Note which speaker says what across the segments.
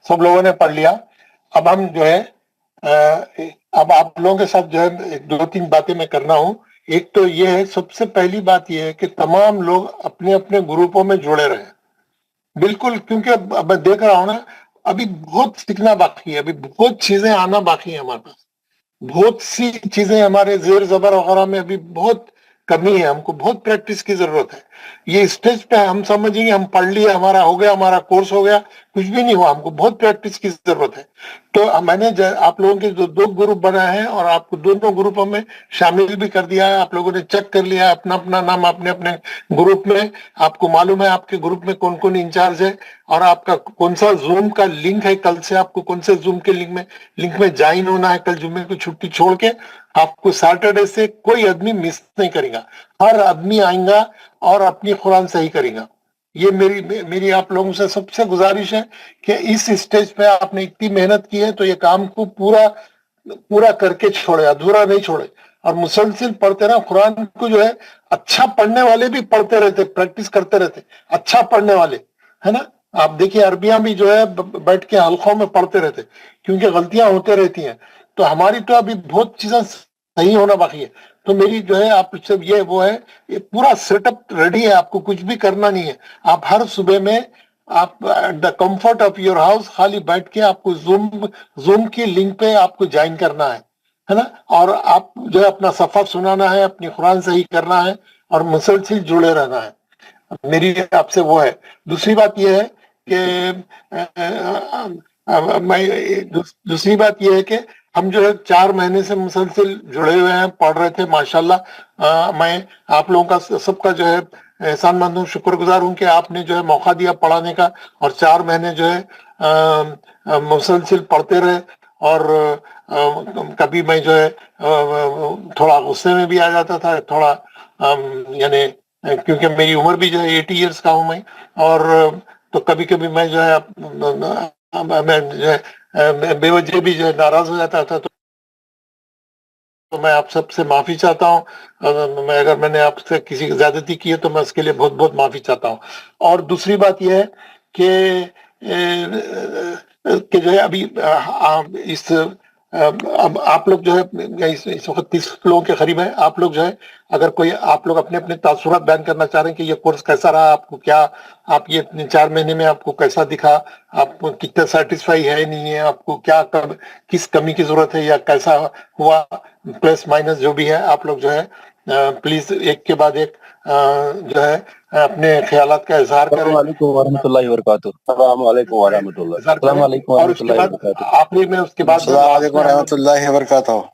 Speaker 1: सब लोगों ने पढ़ लिया। अब हम जो है अब आप लोगों के साथ जो है 2-3 बातें मैं करना हूँ। एक तो ये है, सबसे पहली बात ये है कि तमाम लोग अपने अपने ग्रुपों में जुड़े रहे, बिल्कुल, क्योंकि अब मैं देख रहा हूँ ना, अभी बहुत सीखना बाकी है, अभी बहुत चीजें आना बाकी है हमारे पास, बहुत सी चीजें हमारे जेर जबर वगैरह में अभी बहुत कमी है, हमको बहुत प्रैक्टिस की जरूरत है। ये स्टेज पे हम समझेंगे हम पढ़ लिए, हमारा हो गया, हमारा कोर्स हो गया, कुछ भी नहीं हुआ, हमको बहुत प्रैक्टिस की जरूरत है। तो मैंने आप लोगों के जो 2 ग्रुप बनाए हैं और आपको दोनों ग्रुपों में शामिल भी कर दिया है, आप लोगों ने चेक कर लिया अपना अपना नाम अपने अपने ग्रुप में, आपको मालूम है आपके ग्रुप में कौन कौन इंचार्ज है और आपका कौन सा जूम का लिंक है, कल से आपको कौन से जूम के लिंक में ज्वाइन होना है। कल जुम्मे को छुट्टी छोड़ के आपको सैटरडे से कोई आदमी मिस नहीं करेगा, हर आदमी आएगा और अपनी कुरान सही करेगा। ये मेरी आप लोगों से सबसे गुजारिश है कि इस स्टेज पे आपने इतनी मेहनत की है तो ये काम को पूरा पूरा करके छोड़े, अधूरा नहीं छोड़े, और मुसलसिल पढ़ते रहे कुरान को। जो है अच्छा पढ़ने वाले भी पढ़ते रहते, प्रैक्टिस करते रहते, अच्छा पढ़ने वाले, है ना। आप देखिए अरबियां भी जो है बैठ के हल्कों में पढ़ते रहते, क्योंकि गलतियां होते रहती हैं। तो हमारी तो अभी बहुत चीजें सही होना बाकी है। तो मेरी जो है आप सब ये वो है, ये पूरा सेटअप रेडी है, आपको कुछ भी करना नहीं है। आप हर सुबह में आप the comfort of your house खाली बैठ के आपको जूम की लिंक पे आपको ज्वाइन करना है ना। और आप जो है अपना सफर सुनाना है, अपनी कुरान सही करना है और मुसलसिल जुड़े रहना है। मेरी आपसे वो है। दूसरी बात यह है कि दूसरी बात यह है कि हम जो है 4 महीने से मुसलसिल जुड़े हुए हैं, पढ़ रहे थे माशाल्लाह। मैं आप लोगों का सबका जो है एहसानमंद हूँ, शुक्रगुजार हूँ कि आपने जो है मौका दिया पढ़ाने का, और 4 महीने जो है मुसलसिल पढ़ते रहे। और कभी मैं जो है थोड़ा गुस्से में भी आ जाता था, थोड़ा यानी क्योंकि मेरी उम्र भी जो है 80 ईयर्स का हूँ मैं। और तो कभी कभी मैं जो है मैं जो है बेवजह भी जो है नाराज हो जाता था। तो मैं आप सबसे माफी चाहता हूँ। मैं अगर मैंने आपसे किसी की ज्यादती की है तो मैं उसके लिए बहुत बहुत माफी चाहता हूँ। और दूसरी बात यह है कि जो है अभी अब आप लोग जो है इस वक्त 30 लोगों के करीब है। आप लोग जो है अगर कोई आप लोग अपने अपने तासुरात बयान करना चाह रहे हैं कि ये कोर्स कैसा रहा आपको, क्या आप ये 4 महीने में आपको कैसा दिखा, आप कितना सेटिस्फाई है नहीं है, आपको क्या किस कमी की जरूरत है या कैसा हुआ, प्लस माइनस जो भी है, आप लोग जो है प्लीज एक के बाद एक जो है अपने ख्यालात का इजहार करें।
Speaker 2: वरहमतुल्लाहि वबरकातुहू। अस्सलाम वालेकुम वरहमतुल्लाह। अस्सलाम वालेकुम
Speaker 1: और उसके बाद आखिरी में उसके बाद
Speaker 3: रहमतुल्लाहि वबरकातुहू।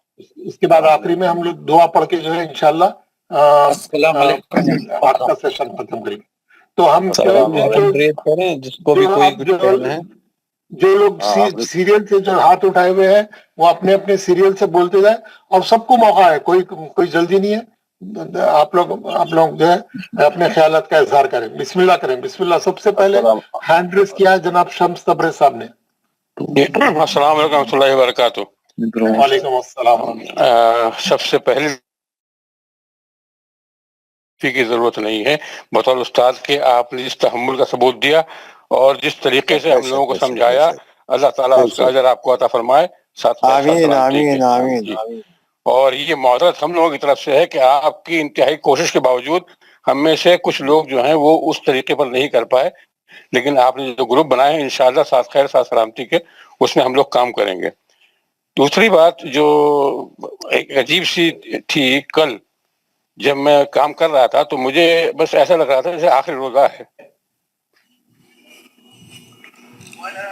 Speaker 1: उसके बाद आखिरी में हम लोग दुआ पढ़ के जो है इंशाल्लाह आज का सेशन खत्म करेंगे। तो हम
Speaker 2: जिसको भी कोई कुछ कहना है,
Speaker 1: जो लोग सीरियल से जो हाथ उठाए हुए हैं वो अपने अपने सीरियल से बोलते जाए, और सबको मौका है, कोई जल्दी नहीं है। आप लोग जो है अपने ख्यालात का इजहार करें, बिस्मिल्लाह करें। बिस्मिल्लाह। सबसे पहले हैंड रेस किया है जनाब शम्स तबरेज़ साहब ने।
Speaker 4: अस्सलाम वालेकुम रहमतुल्लाहि व बरकातुहू।
Speaker 1: वालेकुम अस्सलाम।
Speaker 4: सबसे पहले की जरूरत नहीं है, बतौर उस्ताद के आपने जिस तहम्मुल का सबूत दिया और जिस तरीके से हम लोगों को समझाया, अल्लाह ताला उसका अजर आपको अता फरमाए।
Speaker 3: आमीन आमीन आमीन।
Speaker 4: और ये मौदरत हम लोगों की तरफ से है कि आपकी इंतहाई कोशिश के बावजूद हम में से कुछ लोग जो हैं वो उस तरीके पर नहीं कर पाए, लेकिन आपने जो ग्रुप बनाए हैं इंशाअल्लाह साथ खैर साथ सलामती के उसमें हम लोग काम करेंगे। दूसरी बात जो एक अजीब सी थी, कल जब मैं काम कर रहा था तो मुझे बस ऐसा लग रहा था जैसे आखिरी रोजा है।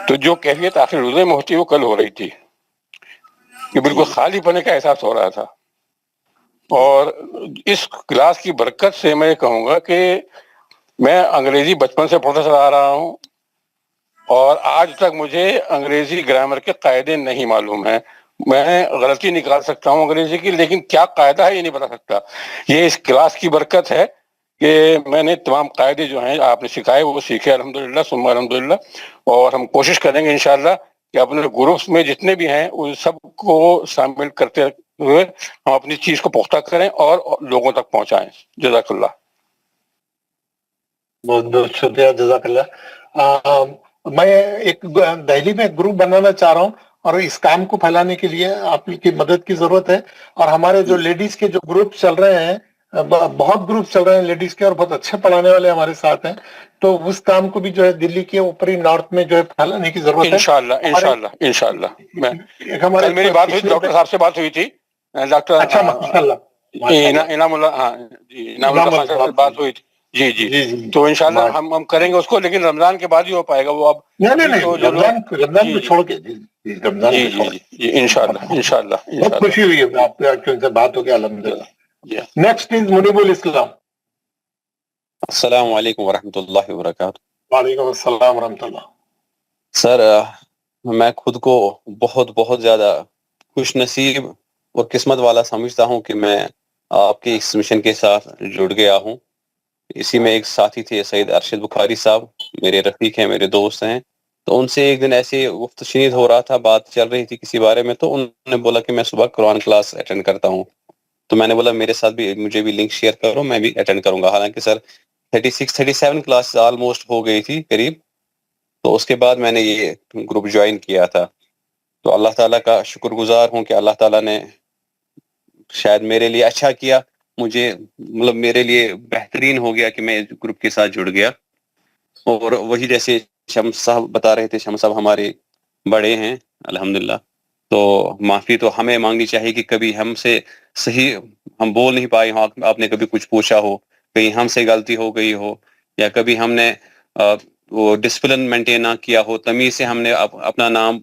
Speaker 4: तो जो कैफियत आखिरी रोजे में होती है वो कल हो रही थी कि बिल्कुल खाली पने का एहसास हो रहा था। और इस क्लास की बरकत से मैं कहूँगा कि मैं अंग्रेजी बचपन से पढ़ता चला आ रहा हूँ और आज तक मुझे अंग्रेजी ग्रामर के कायदे नहीं मालूम है। मैं गलती निकाल सकता हूँ अंग्रेजी की, लेकिन क्या कायदा है ये नहीं बता सकता। ये इस क्लास की बरकत है कि मैंने तमाम कायदे जो हैं आपने सिखाए वो सीखे, अल्हम्दुलिल्लाह सुम्मा अल्हम्दुलिल्लाह। और हम कोशिश करेंगे इंशाअल्लाह कि अपने ग्रुप्स में जितने भी हैं उन सबको शामिल करते हुए हम अपनी चीज को पुख्ता करें और लोगों तक पहुंचाएं। जज़ाकल्लाह।
Speaker 1: बहुत बहुत शुक्रिया, जज़ाकल्लाह। میں ایک دہلی میں ایک گروپ بنانا چاہ رہا ہوں اور اس کام کو پھیلانے کے لیے آپ کی مدد کی ضرورت ہے. اور ہمارے جو لیڈیز کے جو گروپ چل رہے ہیں، بہت گروپ چل رہے ہیں لیڈیز کے، اور بہت اچھے پڑھانے والے ہمارے ساتھ ہیں. تو اس کام کو بھی جو ہے دلی کے اوپری نارتھ میں جو ہے پھیلانے کی ضرورت ہے.
Speaker 4: انشاءاللہ انشاءاللہ انشاءاللہ. میں
Speaker 1: ہمارے
Speaker 4: کل میری بات ہوئی ڈاکٹر صاحب سے بات ہوئی تھی، ڈاکٹر
Speaker 1: اچھا، ماشاء اللہ
Speaker 4: انعام اللہ، ہاں جی، انعام اللہ خان صاحب سے بات ہوئی تھی. جی جی.
Speaker 1: جی
Speaker 4: تو انشاءاللہ ہم کریں گے اس کو، لیکن رمضان کے بعد ہی ہو پائے گا وہ. اب
Speaker 1: نہیں
Speaker 4: تو جو لوگ
Speaker 1: رمضان کو چھوڑ کے، رمضان
Speaker 4: جی
Speaker 1: کو
Speaker 4: جی
Speaker 1: چھوڑ
Speaker 4: جی
Speaker 1: کے.
Speaker 4: جی انشاءاللہ انشاءاللہ
Speaker 1: بہت
Speaker 4: انشاءاللہ.
Speaker 1: خوشی ہوئی ہے آپ سے بات ہو گیا، الحمدللہ.
Speaker 4: جی.
Speaker 1: نیکسٹ از منیب الاسلام.
Speaker 5: السلام علیکم ورحمۃ اللہ وبرکاتہ.
Speaker 1: وعلیکم السلام ورحمۃ اللہ.
Speaker 5: سر میں خود کو بہت بہت زیادہ خوش نصیب اور قسمت والا سمجھتا ہوں کہ میں آپ کے اس مشن کے ساتھ جڑ گیا ہوں. اسی میں ایک ساتھی تھے سید ارشد بخاری صاحب، میرے رفیق ہیں، میرے دوست ہیں. تو ان سے ایک دن ایسے گفت شنید ہو رہا تھا، بات چل رہی تھی کسی بارے میں. تو انہوں نے بولا کہ میں صبح قرآن کلاس اٹینڈ کرتا ہوں. تو میں نے بولا میرے ساتھ بھی، مجھے بھی لنک شیئر کرو، میں بھی اٹینڈ کروں گا. حالانکہ سر 36-37 کلاس آلموسٹ ہو گئی تھی قریب. تو اس کے بعد میں نے یہ گروپ جوائن کیا تھا. تو اللہ تعالیٰ کا شکر گزار ہوں کہ اللہ تعالیٰ نے شاید میرے لیے اچھا کیا، مجھے مطلب میرے لیے بہترین ہو گیا کہ میں اس گروپ کے ساتھ جڑ گیا. اور وہی جیسے شمس صاحب بتا رہے تھے، شمس صاحب ہمارے بڑے ہیں الحمدللہ. تو معافی تو ہمیں مانگنی چاہیے کہ کبھی ہم سے صحیح ہم بول نہیں پائے ہوں، آپ نے کبھی کچھ پوچھا ہو، کہیں ہم سے غلطی ہو گئی ہو، یا کبھی ہم نے وہ ڈسپلن مینٹین نہ کیا ہو، تمیز سے ہم نے اپنا نام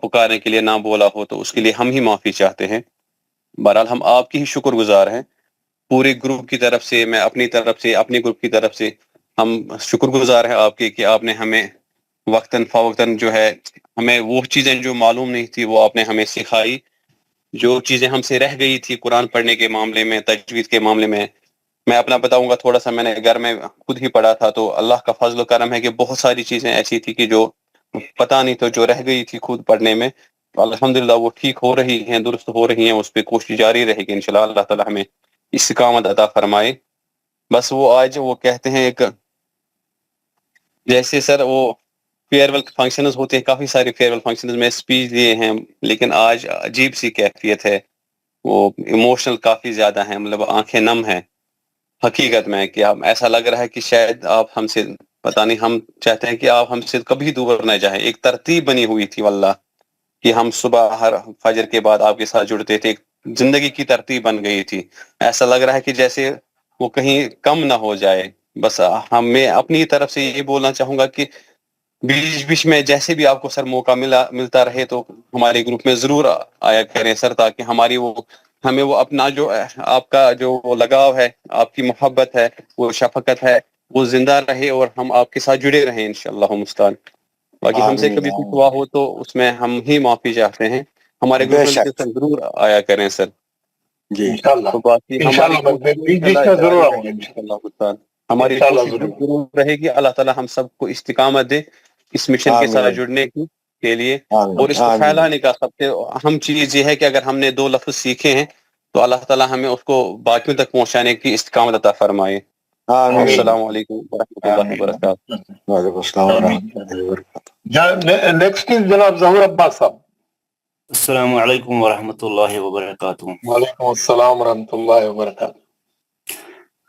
Speaker 5: پکارنے کے لیے نہ بولا ہو، تو اس کے لیے ہم ہی معافی چاہتے ہیں. بہرحال ہم آپ کی ہی شکر گزار ہیں پورے گروپ کی طرف سے، میں اپنی طرف سے، اپنے گروپ کی طرف سے ہم شکر گزار ہیں آپ کے کہ آپ نے ہمیں وقتاً فوقتاً جو ہے ہمیں وہ چیزیں جو معلوم نہیں تھی وہ آپ نے ہمیں سکھائی. جو چیزیں ہم سے رہ گئی تھی قرآن پڑھنے کے معاملے میں، تجوید کے معاملے میں اپنا بتاؤں گا تھوڑا سا. میں نے گھر میں خود ہی پڑھا تھا، تو اللہ کا فضل و کرم ہے کہ بہت ساری چیزیں ایسی تھی کہ جو پتہ نہیں تو جو رہ گئی تھی خود پڑھنے میں. الحمدللہ وہ ٹھیک ہو رہی ہیں، درست ہو رہی ہیں. اس پہ کوشش جاری رہے گی انشاءاللہ. اللہ تعالیٰ ہمیں استقامت عطا فرمائے. بس وہ آج وہ کہتے ہیں ایک جیسے سر وہ فیئر ویل فنکشنز ہوتے ہیں، کافی سارے فیئر ویل فنکشنز میں اسپیچ دیے ہیں، لیکن آج عجیب سی کیفیت ہے، وہ ایموشنل کافی زیادہ ہیں، مطلب آنکھیں نم ہیں حقیقت میں. کہ ہم ایسا لگ رہا ہے کہ شاید آپ ہم سے پتہ نہیں، ہم چاہتے ہیں کہ آپ ہم سے کبھی دور نہ جائیں. ایک ترتیب بنی ہوئی تھی واللہ کہ ہم صبح ہر فجر کے بعد آپ کے ساتھ جڑتے تھے، ایک زندگی کی ترتیب بن گئی تھی. ایسا لگ رہا ہے کہ جیسے وہ کہیں کم نہ ہو جائے. بس میں اپنی طرف سے یہ بولنا چاہوں گا کہ بیچ بیچ میں جیسے بھی آپ کو سر موقع ملتا رہے تو ہمارے گروپ میں ضرور آیا کریں سر، تاکہ ہمیں وہ اپنا جو آپ کا جو وہ لگاؤ ہے، آپ کی محبت ہے، وہ شفقت ہے، وہ زندہ رہے اور ہم آپ کے ساتھ جڑے رہیں انشاءاللہ مستعان. باقی ہم سے کبھی کچھ ہوا ہو تو اس میں ہم ہی معافی چاہتے ہیں. ہمارے
Speaker 3: بے
Speaker 5: گروپ میں
Speaker 3: شک.
Speaker 5: سر ضرور آیا کریں سر.
Speaker 3: جی
Speaker 1: انشاءاللہ
Speaker 5: تو باقی ہماری
Speaker 1: انشاءاللہ
Speaker 5: کوشش
Speaker 1: میں بیچ میں
Speaker 5: انشاءاللہ
Speaker 1: ضرور
Speaker 5: جاری
Speaker 1: آؤں
Speaker 5: رہے
Speaker 1: گا.
Speaker 5: گی انشاءاللہ مستعان. ہماری
Speaker 1: انشاءاللہ
Speaker 5: کوشش
Speaker 1: ضرور.
Speaker 5: ضرور رہے گی. اللہ تعالیٰ ہم سب کو استقامت دے اس مشن کے ساتھ جڑنے کے لیے، اور اس کو پھیلانے کا. سب سے اہم چیز یہ ہے کہ اگر ہم نے 2 لفظ سیکھے ہیں تو اللہ تعالیٰ ہمیں اس کو باقیوں تک پہنچانے کی استقامت عطا فرمائے. السلام علیکم ورحمۃ اللہ وبرکاتہ.
Speaker 3: وعلیکم السلام ورحمۃ اللہ وبرکاتہ.
Speaker 1: نیکسٹ از جناب ظہور عباس صاحب.
Speaker 6: السلام علیکم ورحمۃ اللہ وبرکاتہ.
Speaker 1: وعلیکم السلام ورحمۃ اللہ وبرکاتہ.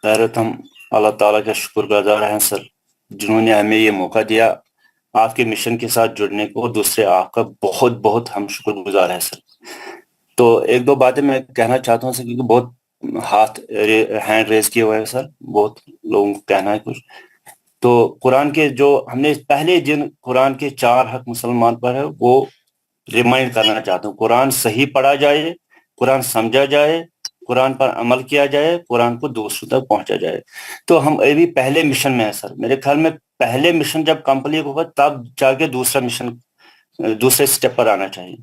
Speaker 6: خیرت، ہم اللہ تعالیٰ کا شکر گزار ہیں سر، جنہوں نے ہمیں یہ موقع دیا آپ کے مشن کے ساتھ جڑنے کو. دوسرے آپ کا بہت بہت ہم شکر گزار ہیں سر. تو 1-2 باتیں میں کہنا چاہتا ہوں سر، کیونکہ بہت ہینڈ ریز کیے ہوئے ہیں سر، بہت لوگوں کو کہنا ہے کچھ. تو قرآن کے جو ہم نے پہلے دن قرآن کے 4 حق مسلمان پر ہے وہ ریمائنڈ کرنا چاہتا ہوں. قرآن صحیح پڑھا جائے، قرآن سمجھا جائے، قرآن پر عمل کیا جائے، قرآن کو دوسروں تک پہنچا جائے. تو ہم ابھی پہلے مشن میں ہیں سر. میرے خیال میں پہلے مشن جب کمپلیٹ ہوگا تب جا کے دوسرا مشن دوسرے سٹیپ پر آنا چاہیے.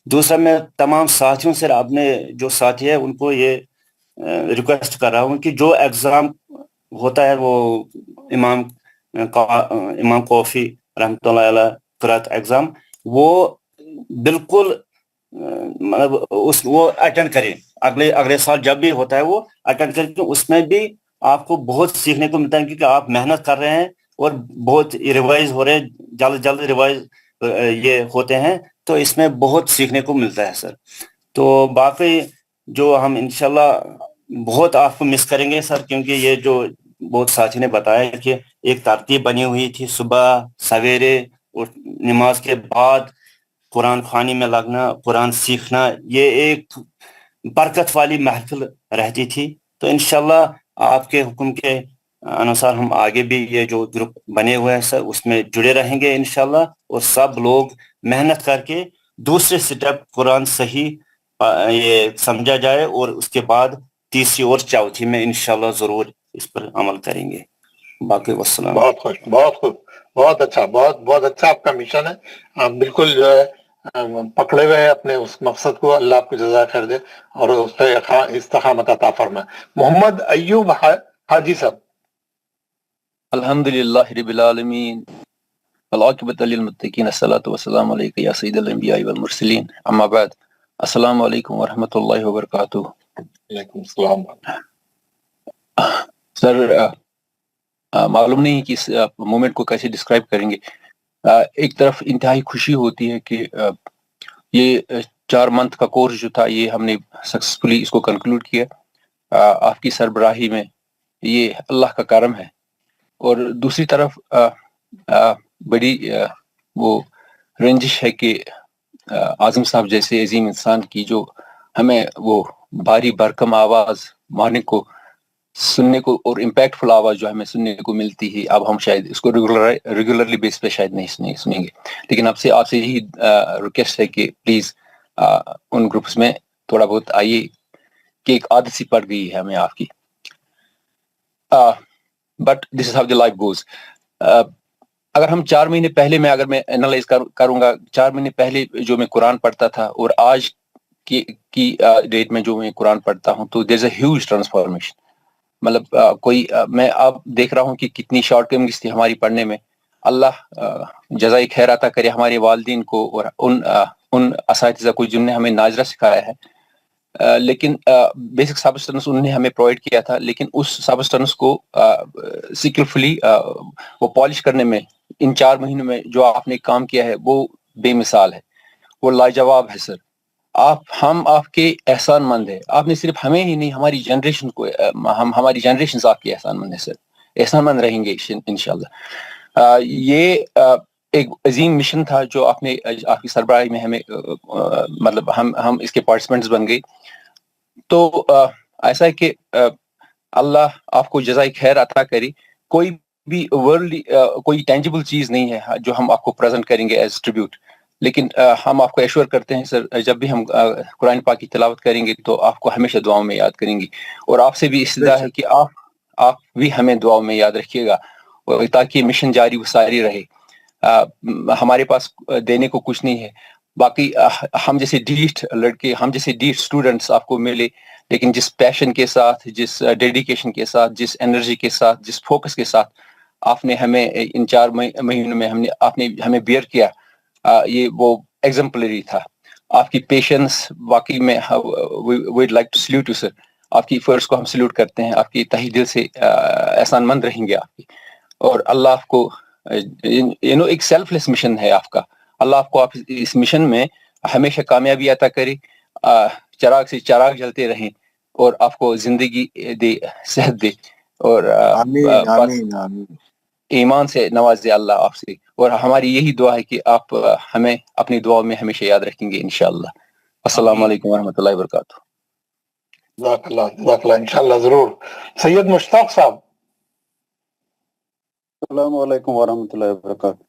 Speaker 6: دوسرا میں تمام ساتھیوں سے، آپ نے جو ساتھی ہے ان کو یہ ریکویسٹ کر رہا ہوں کہ جو ایگزام ہوتا ہے وہ امام کوفی رحمۃ اللہ علیہ قرات ایگزام، وہ بالکل مطلب وہ اٹینڈ کریں. اگلے سال جب بھی ہوتا ہے وہ اٹینڈ کریں، اس میں بھی آپ کو بہت سیکھنے کو ملتا ہے، کیونکہ آپ محنت کر رہے ہیں اور بہت ریوائز ہو رہے ہیں, جلد جلد ریوائز یہ ہوتے ہیں, تو اس میں بہت سیکھنے کو ملتا ہے سر. تو باقی جو ہم انشاءاللہ بہت آپ کو مس کریں گے سر, کیونکہ یہ جو بہت ساتھی نے بتایا کہ ایک ترتیب بنی ہوئی تھی, صبح سویرے اور نماز کے بعد قرآن خوانی میں لگنا, قرآن سیکھنا, یہ ایک برکت والی محفل رہتی تھی. تو انشاءاللہ آپ کے حکم کے انوسار ہم آگے بھی یہ جو گروپ بنے ہوئے ہیں سر اس میں جڑے رہیں گے انشاءاللہ, اور سب لوگ محنت کر کے دوسرے سٹیپ قرآن صحیح یہ سمجھا جائے, اور اس کے بعد تیسری اور چوتھی میں انشاءاللہ ضرور اس پر عمل کریں گے. باقی والسلام.
Speaker 1: بہت خوش, بہت خوش, بہت اچھا, بہت اچھا آپ کا مشن ہے. آپ بالکل جو ہے پکڑے ہوئے ہیں اپنے اس مقصد کو. اللہ آپ کو جزائے خیر دے اور اس پہ استقامت عطا فرمائے. محمد ایوب حاجی صاحب.
Speaker 2: الحمدللہ رب العالمین والعاقبۃ للمتقین الصلاۃ والسلام علیک یا سید الانبیاء والمرسلین اما بعد. السلام علیکم ورحمۃ اللہ وبرکاتہ.
Speaker 1: وعلیکم السلام.
Speaker 2: سر معلوم نہیں کہ اس مومنٹ کو کیسے ڈسکرائب کریں گے. ایک طرف انتہائی خوشی ہوتی ہے کہ یہ 4 منتھ کا کورس جو تھا یہ ہم نے سکسسفلی اس کو کنکلوڈ کیا آپ کی سربراہی میں. یہ اللہ کا کرم ہے. اور دوسری طرف بڑی وہ رنجش ہے کہ اعظم صاحب جیسے عظیم انسان کی جو ہمیں وہ بھاری بھرکم آواز مارننگ کو سننے کو اور امپیکٹ فل آواز جو ہمیں سننے کو ملتی ہے, اب ہم شاید اس کو ریگولرلی بیس پہ شاید نہیں سنیں گے. لیکن آپ سے یہی ریکویسٹ ہے کہ پلیز ان گروپس میں تھوڑا بہت آئیے, کہ ایک عادت سی پڑ گئی ہے ہمیں آپ کی. But this is how the life goes. اگر ہم 4 مہینے پہلے اگر میں انالائز کروں گا, 4 مہینے پہلے جو میں قرآن پڑھتا تھا اور آج کی ڈیٹ میں جو میں قرآن پڑھتا ہوں, تو دیر از اے ہیوج ٹرانسفارمیشن. مطلب میں اب دیکھ رہا ہوں کہ کتنی شارٹ کمنگس تھی ہماری پڑھنے میں. اللہ جزائے خیر عطا کرے ہمارے والدین کو اور ان اساتذہ کو جن نے ہمیں ناظرہ سکھایا ہے. لیکن بیسک سبسٹنس انہوں نے ہمیں پرووائڈ کیا تھا, لیکن اس سبسٹنس کو سکلفلی وہ پالش کرنے میں ان 4 مہینوں میں جو آپ نے کام کیا ہے وہ بے مثال ہے, وہ لاجواب ہے سر. ہم آپ کے احسان مند ہیں. آپ نے صرف ہمیں ہی نہیں ہماری جنریشن کو, ہماری جنریشن آپ کے احسان مند ہیں سر, احسان مند رہیں گے انشاءاللہ. یہ ایک عظیم مشن تھا جو آپ کی سربراہی میں ہمیں مطلب ہم اس کے پارٹیسپینٹس بن گئے. تو ایسا ہے کہ اللہ آپ کو جزائے خیر عطا کرے. کوئی بھی ورلڈ کوئی ٹینجیبل چیز نہیں ہے جو ہم آپ کو پریزنٹ کریں گے ایز ٹریبیوٹ, لیکن ہم آپ کو ایشور کرتے ہیں سر, جب بھی ہم قرآن پاک کی تلاوت کریں گے تو آپ کو ہمیشہ دعاؤں میں یاد کریں گے. اور آپ سے بھی استدعا ہے کہ آپ بھی ہمیں دعاؤں میں یاد رکھیے گا, اور تاکہ مشن جاری و ساری رہے. ہمارے پاس دینے کو کچھ نہیں ہے. باقی ہم جیسے ڈیٹ لڑکے, ہم جیسے ڈیٹ اسٹوڈنٹس آپ کو ملے, لیکن جس پیشن کے ساتھ, جس ڈیڈیکیشن کے ساتھ, جس انرجی کے ساتھ, جس فوکس کے ساتھ آپ نے ہمیں ان 4 مہینوں میں آپ نے ہمیں بیئر کیا, یہ وہ ایگزمپلری تھا. آپ کی پیشنس واقعی میں we'd like to salute you sir. آپ کی ایفرٹس کو ہم سلیوٹ کرتے ہیں. آپ کی تہی دل سے احسان مند رہیں گے آپ کی. اور اللہ آپ کو ایک سیلف لیس مشن ہے آپ کا. اللہ آپ کو اس مشن میں ہمیشہ کامیابی عطا کرے, چراغ سے چراغ جلتے رہیں, اور آپ کو زندگی دے, صحت دے, اور
Speaker 3: آمین آمین آمین.
Speaker 2: ایمان سے نوازے اللہ آپ سے. اور ہماری یہی دعا ہے کہ آپ ہمیں اپنی دعاؤں میں ہمیشہ یاد رکھیں گے انشاءاللہ. السلام علیکم ورحمۃ اللہ وبرکاتہ.
Speaker 1: جزاک اللہ انشاءاللہ ضرور. سید مشتاق صاحب.
Speaker 7: السلام علیکم ورحمۃ اللہ وبرکاتہ.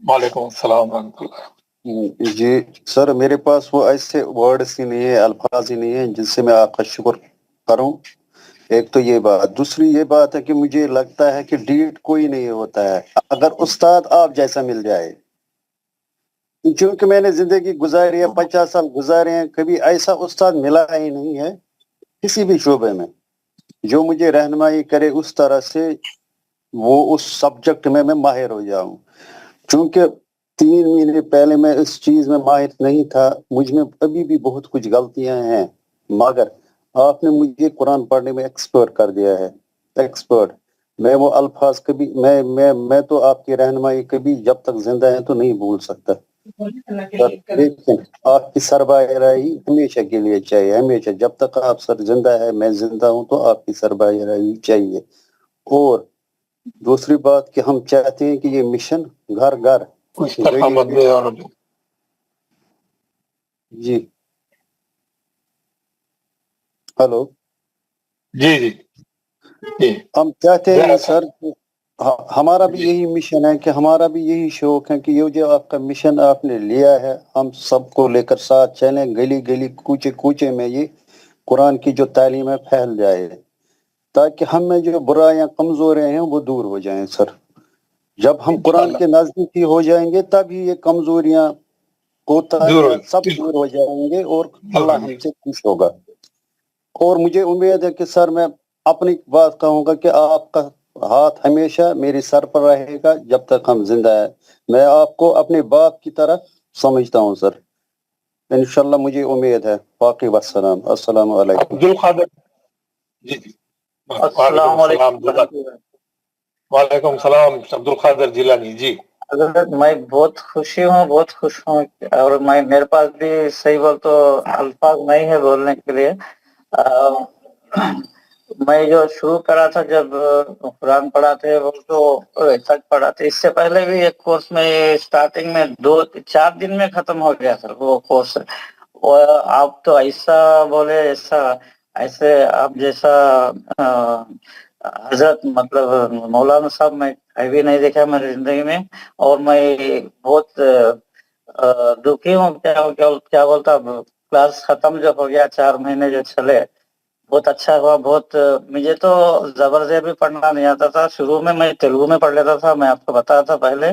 Speaker 1: وعلیکم السلام ورحمۃ اللہ.
Speaker 7: جی سر, میرے پاس وہ ایسے ورڈز ہی نہیں ہے, الفاظ ہی نہیں ہیں جن سے میں آپ کا شکر کروں. ایک تو یہ بات. دوسری یہ بات ہے کہ مجھے لگتا ہے کہ ڈیٹ کوئی نہیں ہوتا ہے اگر استاد آپ جیسا مل جائے. چونکہ میں نے زندگی گزاری ہے, 50 سال گزارے ہیں, کبھی ایسا استاد ملا ہی نہیں ہے کسی بھی شعبے میں جو مجھے رہنمائی کرے اس طرح سے وہ اس سبجیکٹ میں ماہر ہو جاؤں. چونکہ 3 مہینے پہلے میں اس چیز میں ماہر نہیں تھا, مجھ میں ابھی بھی بہت کچھ غلطیاں ہیں, مگر آپ نے مجھے قرآن پڑھنے میں ایکسپرٹ کر دیا ہے, ایکسپرٹ. मैं वो अल्फाज कभी मैं तो आपकी रहनुमाई कभी जब तक जिंदा है तो नहीं भूल सकता सर, लेकिन आपकी सरबराही हमेशा के लिए चाहिए, हमेशा जब तक आप सर जिंदा है, मैं जिंदा हूं, तो आपकी सरबराही चाहिए। और दूसरी बात कि हम चाहते हैं कि ये मिशन घर घर
Speaker 1: कुछ तरफा मत दे और
Speaker 7: जी हेलो
Speaker 1: जी जी जी
Speaker 7: हम चाहते हैं
Speaker 1: जरा
Speaker 7: सर हमारा भी
Speaker 1: जी
Speaker 7: यही मिशन है कि हमारा भी यही शौक है कि ये जो आपका मिशन आपने लिया है, हम सबको लेकर साथ चलें, गली गली कूचे कूचे में ये कुरान की जो तालीम है फैल जाए, ताकि हम में जो बुराइयां कमजोरियां हैं वो दूर हो जाएं सर। जब हम कुरान
Speaker 1: इंशाल्लाह
Speaker 7: के नजदीकी हो जाएंगे तभी ये कमजोरियां
Speaker 1: दूर
Speaker 7: कोताहियां
Speaker 1: हो
Speaker 7: सब
Speaker 1: बिल्कुल
Speaker 7: दूर हो जाएंगे और
Speaker 1: दूर
Speaker 7: अल्लाह
Speaker 1: होंगे।
Speaker 7: हमसे खुश होगा। और मुझे उम्मीद है कि सर मैं अपनी बात कहूंगा कि आपका हाथ हमेशा मेरे सर पर रहेगा जब तक हम जिंदा है। मैं आपको अपने बाप की तरह समझता हूं सर, इंशाल्लाह मुझे उम्मीद है। बाकी वस्सलाम, अस्सलाम वालेकुम।
Speaker 1: अब्दुल कादिर जी जी वालेकुम
Speaker 8: अस्सलाम
Speaker 1: सलाम
Speaker 8: वालेकुम।
Speaker 1: वालेकुम सलाम अब्दुल कादिर जिलानी जी।
Speaker 8: हजरत मैं बहुत खुशी हूँ, बहुत खुश हूँ, और मैं मेरे पास भी सही बोल तो अल्फाज नहीं है बोलने के लिए। मैं जो शुरू करा था जब कुरान पढ़ाते वो तो ऐसा पढ़ा था। इससे पहले भी एक कोर्स में स्टार्टिंग में 2-4 दिन में खत्म हो गया था वो कोर्स। और आप तो ऐसा बोले, ऐसा ऐसे आप जैसा हजरत मतलब मौलाना साहब मैं कभी भी नहीं देखा मेरी जिंदगी में। और मैं बहुत दुखी हूँ, क्या क्या क्या बोलता, क्लास खत्म जो हो गया, 4 महीने जो चले बहुत अच्छा हुआ। बहुत मुझे तो जबरदस्त भी पढ़ना नहीं आता था। शुरू में मैं तेलुगु में पढ़ लेता था, मैं आपको बताया था पहले,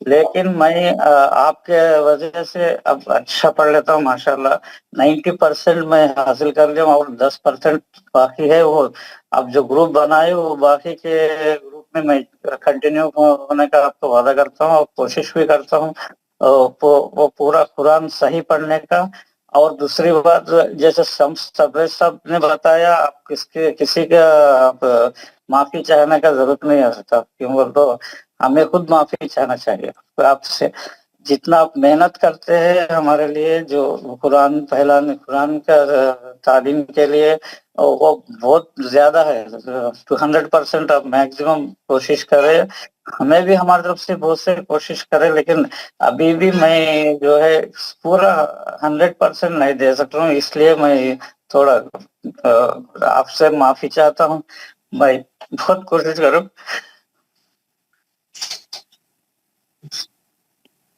Speaker 8: लेकिन मैं आपके वजह से अब अच्छा पढ़ लेता हूँ माशाल्लाह। 90% मैं हासिल कर लिया हूँ और 10% बाकी है। वो अब जो ग्रुप बनाए वो बाकी के ग्रुप में मैं कंटिन्यू होने का आपको वादा करता हूँ और कोशिश भी करता हूँ वो पूरा कुरान सही पढ़ने का। और दूसरी बात, जैसे सबरे सब ने बताया, आप किसी का आप माफी चाहने का जरूरत नहीं है, क्यों बोल तो हमें खुद माफी चाहना चाहिए। तो आपसे जितना आप मेहनत करते हैं हमारे लिए, जो कुरान फैलाने, कुरान का तालीम के लिए, वो बहुत ज्यादा है। 200% आप मैक्सिमम कोशिश करें, हमें भी हमारी तरफ से बहुत से कोशिश करें, लेकिन अभी भी मैं जो है पूरा 100% नहीं दे सक रहा हूँ, इसलिए मैं थोड़ा आपसे माफी चाहता हूँ। मैं बहुत कोशिश करूँ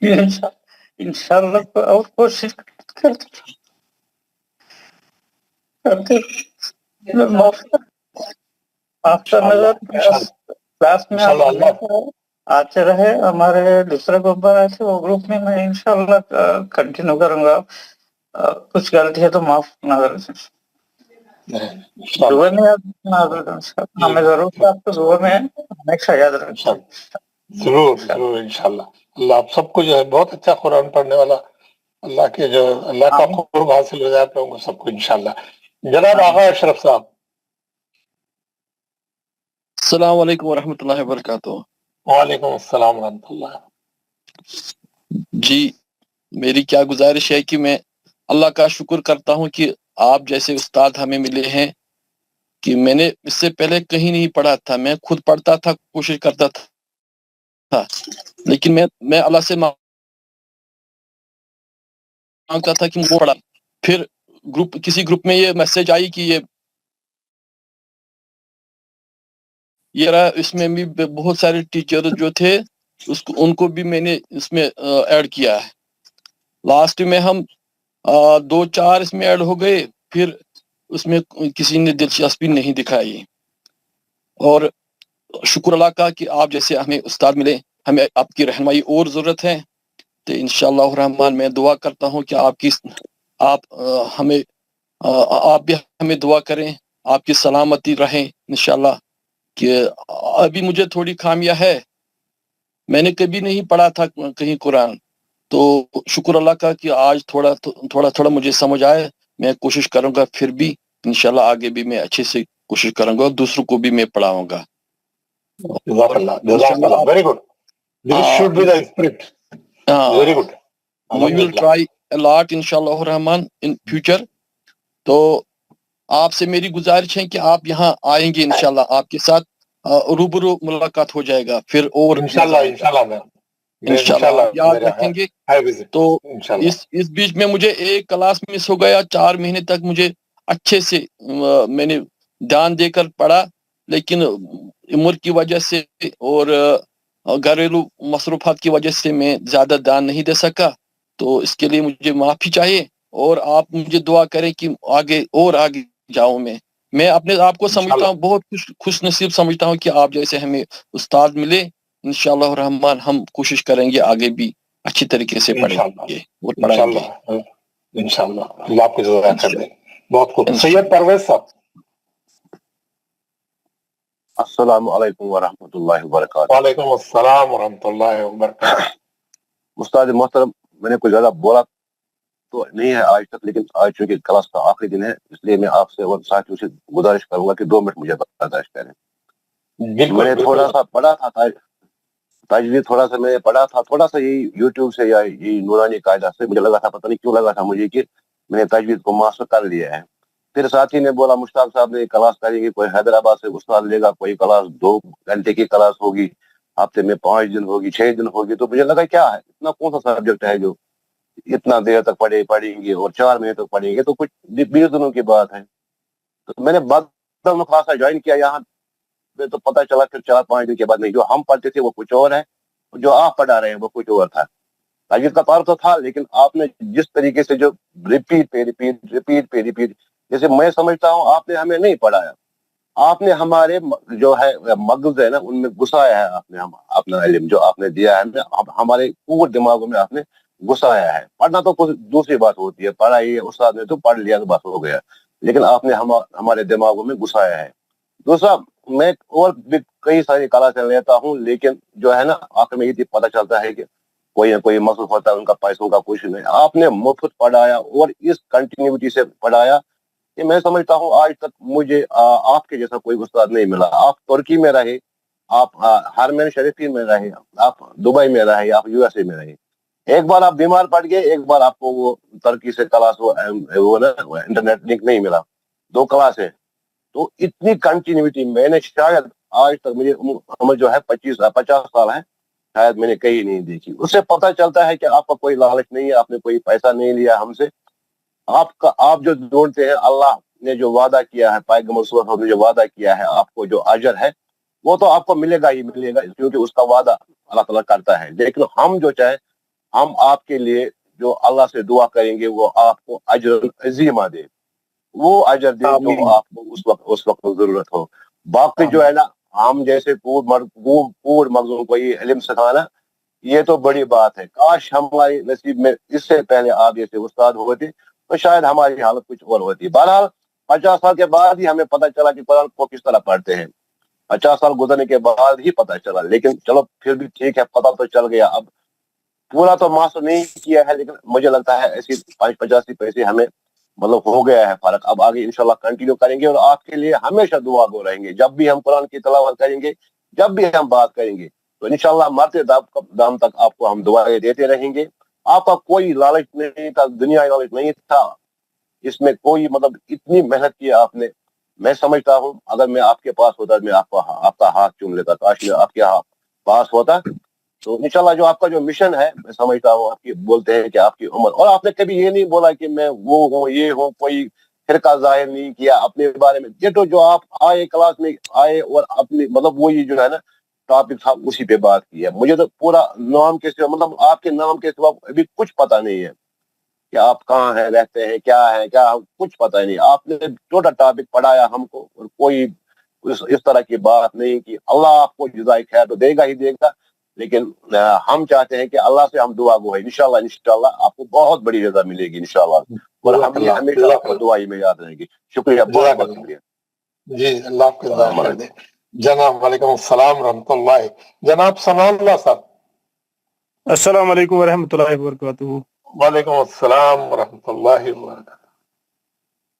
Speaker 8: इंशाल्लाह और कोशिश करते करते माफ करने का क्लास में आप हमेशा आते रहे। हमारे दूसरे ग्रुप बनाए थे, वो ग्रुप में मैं इंशाल्लाह कंटिन्यू करूंगा। कुछ गलती है तो माफ ना करें। दुआ में हमें जरूरत है, आपको दुआ में हमेशा याद रखें।
Speaker 1: जरूर जरूर इंशाल्लाह। अल्लाह आप सबको जो है बहुत अच्छा कुरान पढ़ने वाला अल्लाह के जो अल्लाह का कुर्ब हासिल हो जाए आप लोगों को सबको इंशाल्लाह। जनाब आगा अशरफ साहब।
Speaker 9: अस्सलाम वालेकुम वरहमतुल्लाहि वबरकातुहू।
Speaker 1: वालेकुम अस्सलाम वरहमतुल्लाह।
Speaker 9: जी, मेरी क्या गुजारिश है कि मैं अल्लाह का शुक्र करता हूँ कि आप जैसे उस्ताद हमें मिले हैं, कि मैंने इससे पहले कहीं नहीं पढ़ा था। मैं खुद पढ़ता था, कोशिश करता था, लेकिन मैं अल्लाह से मांगता था कि वो पढ़ा। फिर किसी ग्रुप में ये मैसेज आई कि ये रहा, इसमें भी बहुत सारे टीचर जो थे उनको भी मैंने इसमें ऐड किया है। लास्ट में हम 2-4 इसमें ऐड हो गए, फिर उसमें किसी ने दिलचस्पी नहीं दिखाई। और शुक्र अल्लाह का कि आप जैसे हमें उस्ताद मिले, हमें आपकी रहनुमाई और ज़रूरत है। तो इंशाअल्लाह रहमान मैं दुआ करता हूँ कि आप भी हमें दुआ करें, आपकी सलामती रहे इंशाअल्लाह। कि अभी मुझे थोड़ी खामियां है, मैंने कभी नहीं पढ़ा था कहीं कुरान, तो शुक्र अल्लाह का कि आज थोड़ा मुझे समझ आए। मैं कोशिश करूंगा फिर भी इंशाल्लाह आगे भी मैं अच्छे से कोशिश करूंगा और दूसरों को भी मैं पढ़ाऊंगा।
Speaker 1: Jazakallah. Jazakallah. Very good. This should be the spirit. Very good.
Speaker 9: We will try a lot inshallah Rahman in future. तो आपसे मेरी गुजारिश है कि आप यहाँ आएंगे इंशाल्लाह, आपके साथ रूबरू मुलाकात हो जाएगा फिर और
Speaker 1: इंशाल्लाह
Speaker 9: याद रखेंगे। तो इस बीच में मुझे एक क्लास मिस हो गया, 4 महीने तक मुझे अच्छे से मैंने ध्यान देकर पढ़ा, लेकिन उम्र की वजह से और घरेलू मसरूफात की वजह से मैं ज्यादा ध्यान नहीं दे सका, तो इसके लिए मुझे माफी चाहिए और आप मुझे दुआ करें कि आगे जाऊं। मैं अपने आप को समझता हूँ बहुत खुश नसीब समझता हूँ कि आप जैसे हमें उस्ताद मिले। इंशाल्लाह रहमान हम कोशिश करेंगे आगे भी अच्छी तरीके से पढ़ेंगे और पढ़ाएंगे
Speaker 1: इंशाल्लाह। अल्लाह आपको जज़ा कर दे। बहुत खूब। सैयद परवेज साहब।
Speaker 10: अस्सलाम वालेकुम व रहमतुल्लाहि व बरकातहू।
Speaker 1: वालेकुम अस्सलाम व रहमतुल्लाहि व बरकातहू।
Speaker 10: उस्ताद मोहतरम, मैंने कुछ ज्यादा बोला तो नहीं है आज तक, लेकिन आज चूंकि क्लास का आखिरी दिन है इसलिए मैं आपसे और साथियों से गुजारिश करूंगा कि 2 मिनट मुझे बर्दाश्त करें। मैंने थोड़ा सा पढ़ा था ताजवीद, थोड़ा सा मैंने पढ़ा था, थोड़ा सा यही यूट्यूब से या यही नूरानी कायदा से मुझे लगा था, पता नहीं क्यों लगा था मुझे कि मैंने ताजवीद को मास्टर कर लिया है। फिर साथी ने बोला मुश्ताक साहब ने क्लास करेंगे, कोई हैदराबाद से उस्ताद लेगा, कोई क्लास 2 घंटे की क्लास होगी, हफ्ते में 5 दिन होगी, 6 दिन होगी। तो मुझे लगा क्या है, इतना कौन सा सब्जेक्ट है जो इतना देर तक पढ़ेंगे और 4 महीने तक पढ़ेंगे, तो कुछ 20 दिनों की बात है। तो मैंने बाद में खासा ज्वाइन किया यहाँ पे, तो पता चला फिर 4-5 दिन के बाद नहीं, जो हम पढ़ते थे वो कुछ और है, जो आप पढ़ा रहे हैं वो कुछ और था। ताजीद का तार तो था, लेकिन आपने जिस तरीके से जो रिपीट जैसे मैं समझता हूँ आपने हमें नहीं पढ़ाया, आपने हमारे जो है मगज है ना उनमें घुसाया है, आपने हम अपना इल्म जो आपने दिया है हमारे पूरे दिमागों में आपने घुसाया है। पढ़ना तो कुछ दूसरी बात होती है, पढ़ाई उस्ताद ने तो पढ़ लिया तो बस हो गया, लेकिन आपने हमारे दिमागों में घुसाया है। दूसरा, मैं और भी कई सारी क्लासें लेता हूँ, लेकिन जो है ना आखिर में ये पता चलता है कि कोई ना कोई मसरूफ होता है, उनका पैसों का कुछ नहीं। आपने मुफ्त पढ़ाया और इस कंटिन्यूटी से पढ़ाया कि मैं समझता हूँ आज तक मुझे आपके जैसा कोई उस्ताद नहीं मिला। आप तुर्की में रहे, आप हरमैन शरीफी में रहे, आप दुबई में रहे, आप यूएसए में रहे, एक बार आप बीमार पड़ गए, एक बार आपको वो तुर्की से क्लास वो ना इंटरनेट लिंक नहीं मिला, 2 क्लास है। तो इतनी कंटिन्यूटी मैंने शायद आज तक, मुझे उम्र जो है 50 साल है, शायद मैंने कहीं नहीं देखी। उससे पता चलता है कि आपका कोई लालच नहीं है, आपने कोई पैसा नहीं लिया हमसे। आप जो ढूंढते हैं, अल्लाह ने जो वादा किया है, पैगंबर सल्लल्लाहु अलैहि वसल्लम ने जो वादा किया है, आपको जो अजर है वो तो आपको मिलेगा ही मिलेगा, क्योंकि उसका वादा अल्लाह ताला करता है। लेकिन हम जो चाहे, हम आपके लिए जो अल्लाह से दुआ करेंगे वो आपको अजर अजीमा दे, वो अजर दे जो आपको उस वक्त जरूरत हो। बाकी जो है ना, हम जैसे पूर्ण मगजूम को ये इल्म सिखाना, ये तो बड़ी बात है। काश हमारे नसीब में इससे पहले आप जैसे उस्ताद होते तो शायद हमारी हालत कुछ और होती। बहरहाल 50 साल के बाद ही हमें पता चला कि कुरान को किस तरह पढ़ते हैं, 50 साल गुजरने के बाद ही पता चला। लेकिन चलो फिर भी ठीक है, पता तो चल गया। अब पूरा तो मास्टर नहीं किया है, लेकिन मुझे लगता है ऐसी 85 पैसे हमें मतलब हो गया है फर्क। अब आगे इंशाल्लाह कंटिन्यू करेंगे और आपके लिए हमेशा दुआ गो रहेंगे। जब भी हम कुरान की तिलावत करेंगे, जब भी हम बात करेंगे, तो इंशाल्लाह मरते दम तक आपको हम दुआएं देते रहेंगे। आपका कोई लालच नहीं था, दुनियावी लालच नहीं था इसमें कोई, मतलब इतनी मेहनत की आपने। मैं समझता हूँ अगर मैं आपके पास होता, मैं आपका हाथ चूम लेता, काश मैं आपके पास होता। तो इंशाल्लाह जो आपका जो मिशन है, मैं समझता हूँ, आपकी बोलते हैं कि आपकी उम्र, और आपने कभी ये नहीं बोला कि मैं वो हूँ ये हूँ, कोई फिरका जाहिर नहीं किया अपने बारे में। ये तो जो आप आए क्लास में आए और अपने मतलब वो ये जो है ना टॉपिक था उसी पे बात की है। मुझे तो पूरा नाम के सिवा, मतलब आपके नाम के सिवा अभी कुछ पता नहीं है कि आप कहाँ हैं, रहते हैं, क्या है क्या, कुछ पता ही नहीं। आपने छोटा टॉपिक पढ़ाया हमको और कोई इस तरह की बात नहीं की। अल्लाह आपको जज़ाए खैर तो देगा ही देगा, लेकिन हम चाहते हैं कि अल्लाह से हम दुआ गो है। इंशाल्लाह आपको बहुत बड़ी रजा मिलेगी इंशाल्लाह, और हम ये हमेशा आपको दुआई में याद रहेंगे। शुक्रिया, बहुत बहुत शुक्रिया
Speaker 1: जी। अल्लाह आपको जज़ा खैर दे। जनाब वालेकुम अस्सलाम रहमतुल्लाह। जनाब सनाउल्लाह साहब।
Speaker 11: अस्सलाम वालेकुम व रहमतुल्लाहि व बरकातहू।
Speaker 1: वालेकुम अस्सलाम व रहमतुल्लाहि व बरकातहू।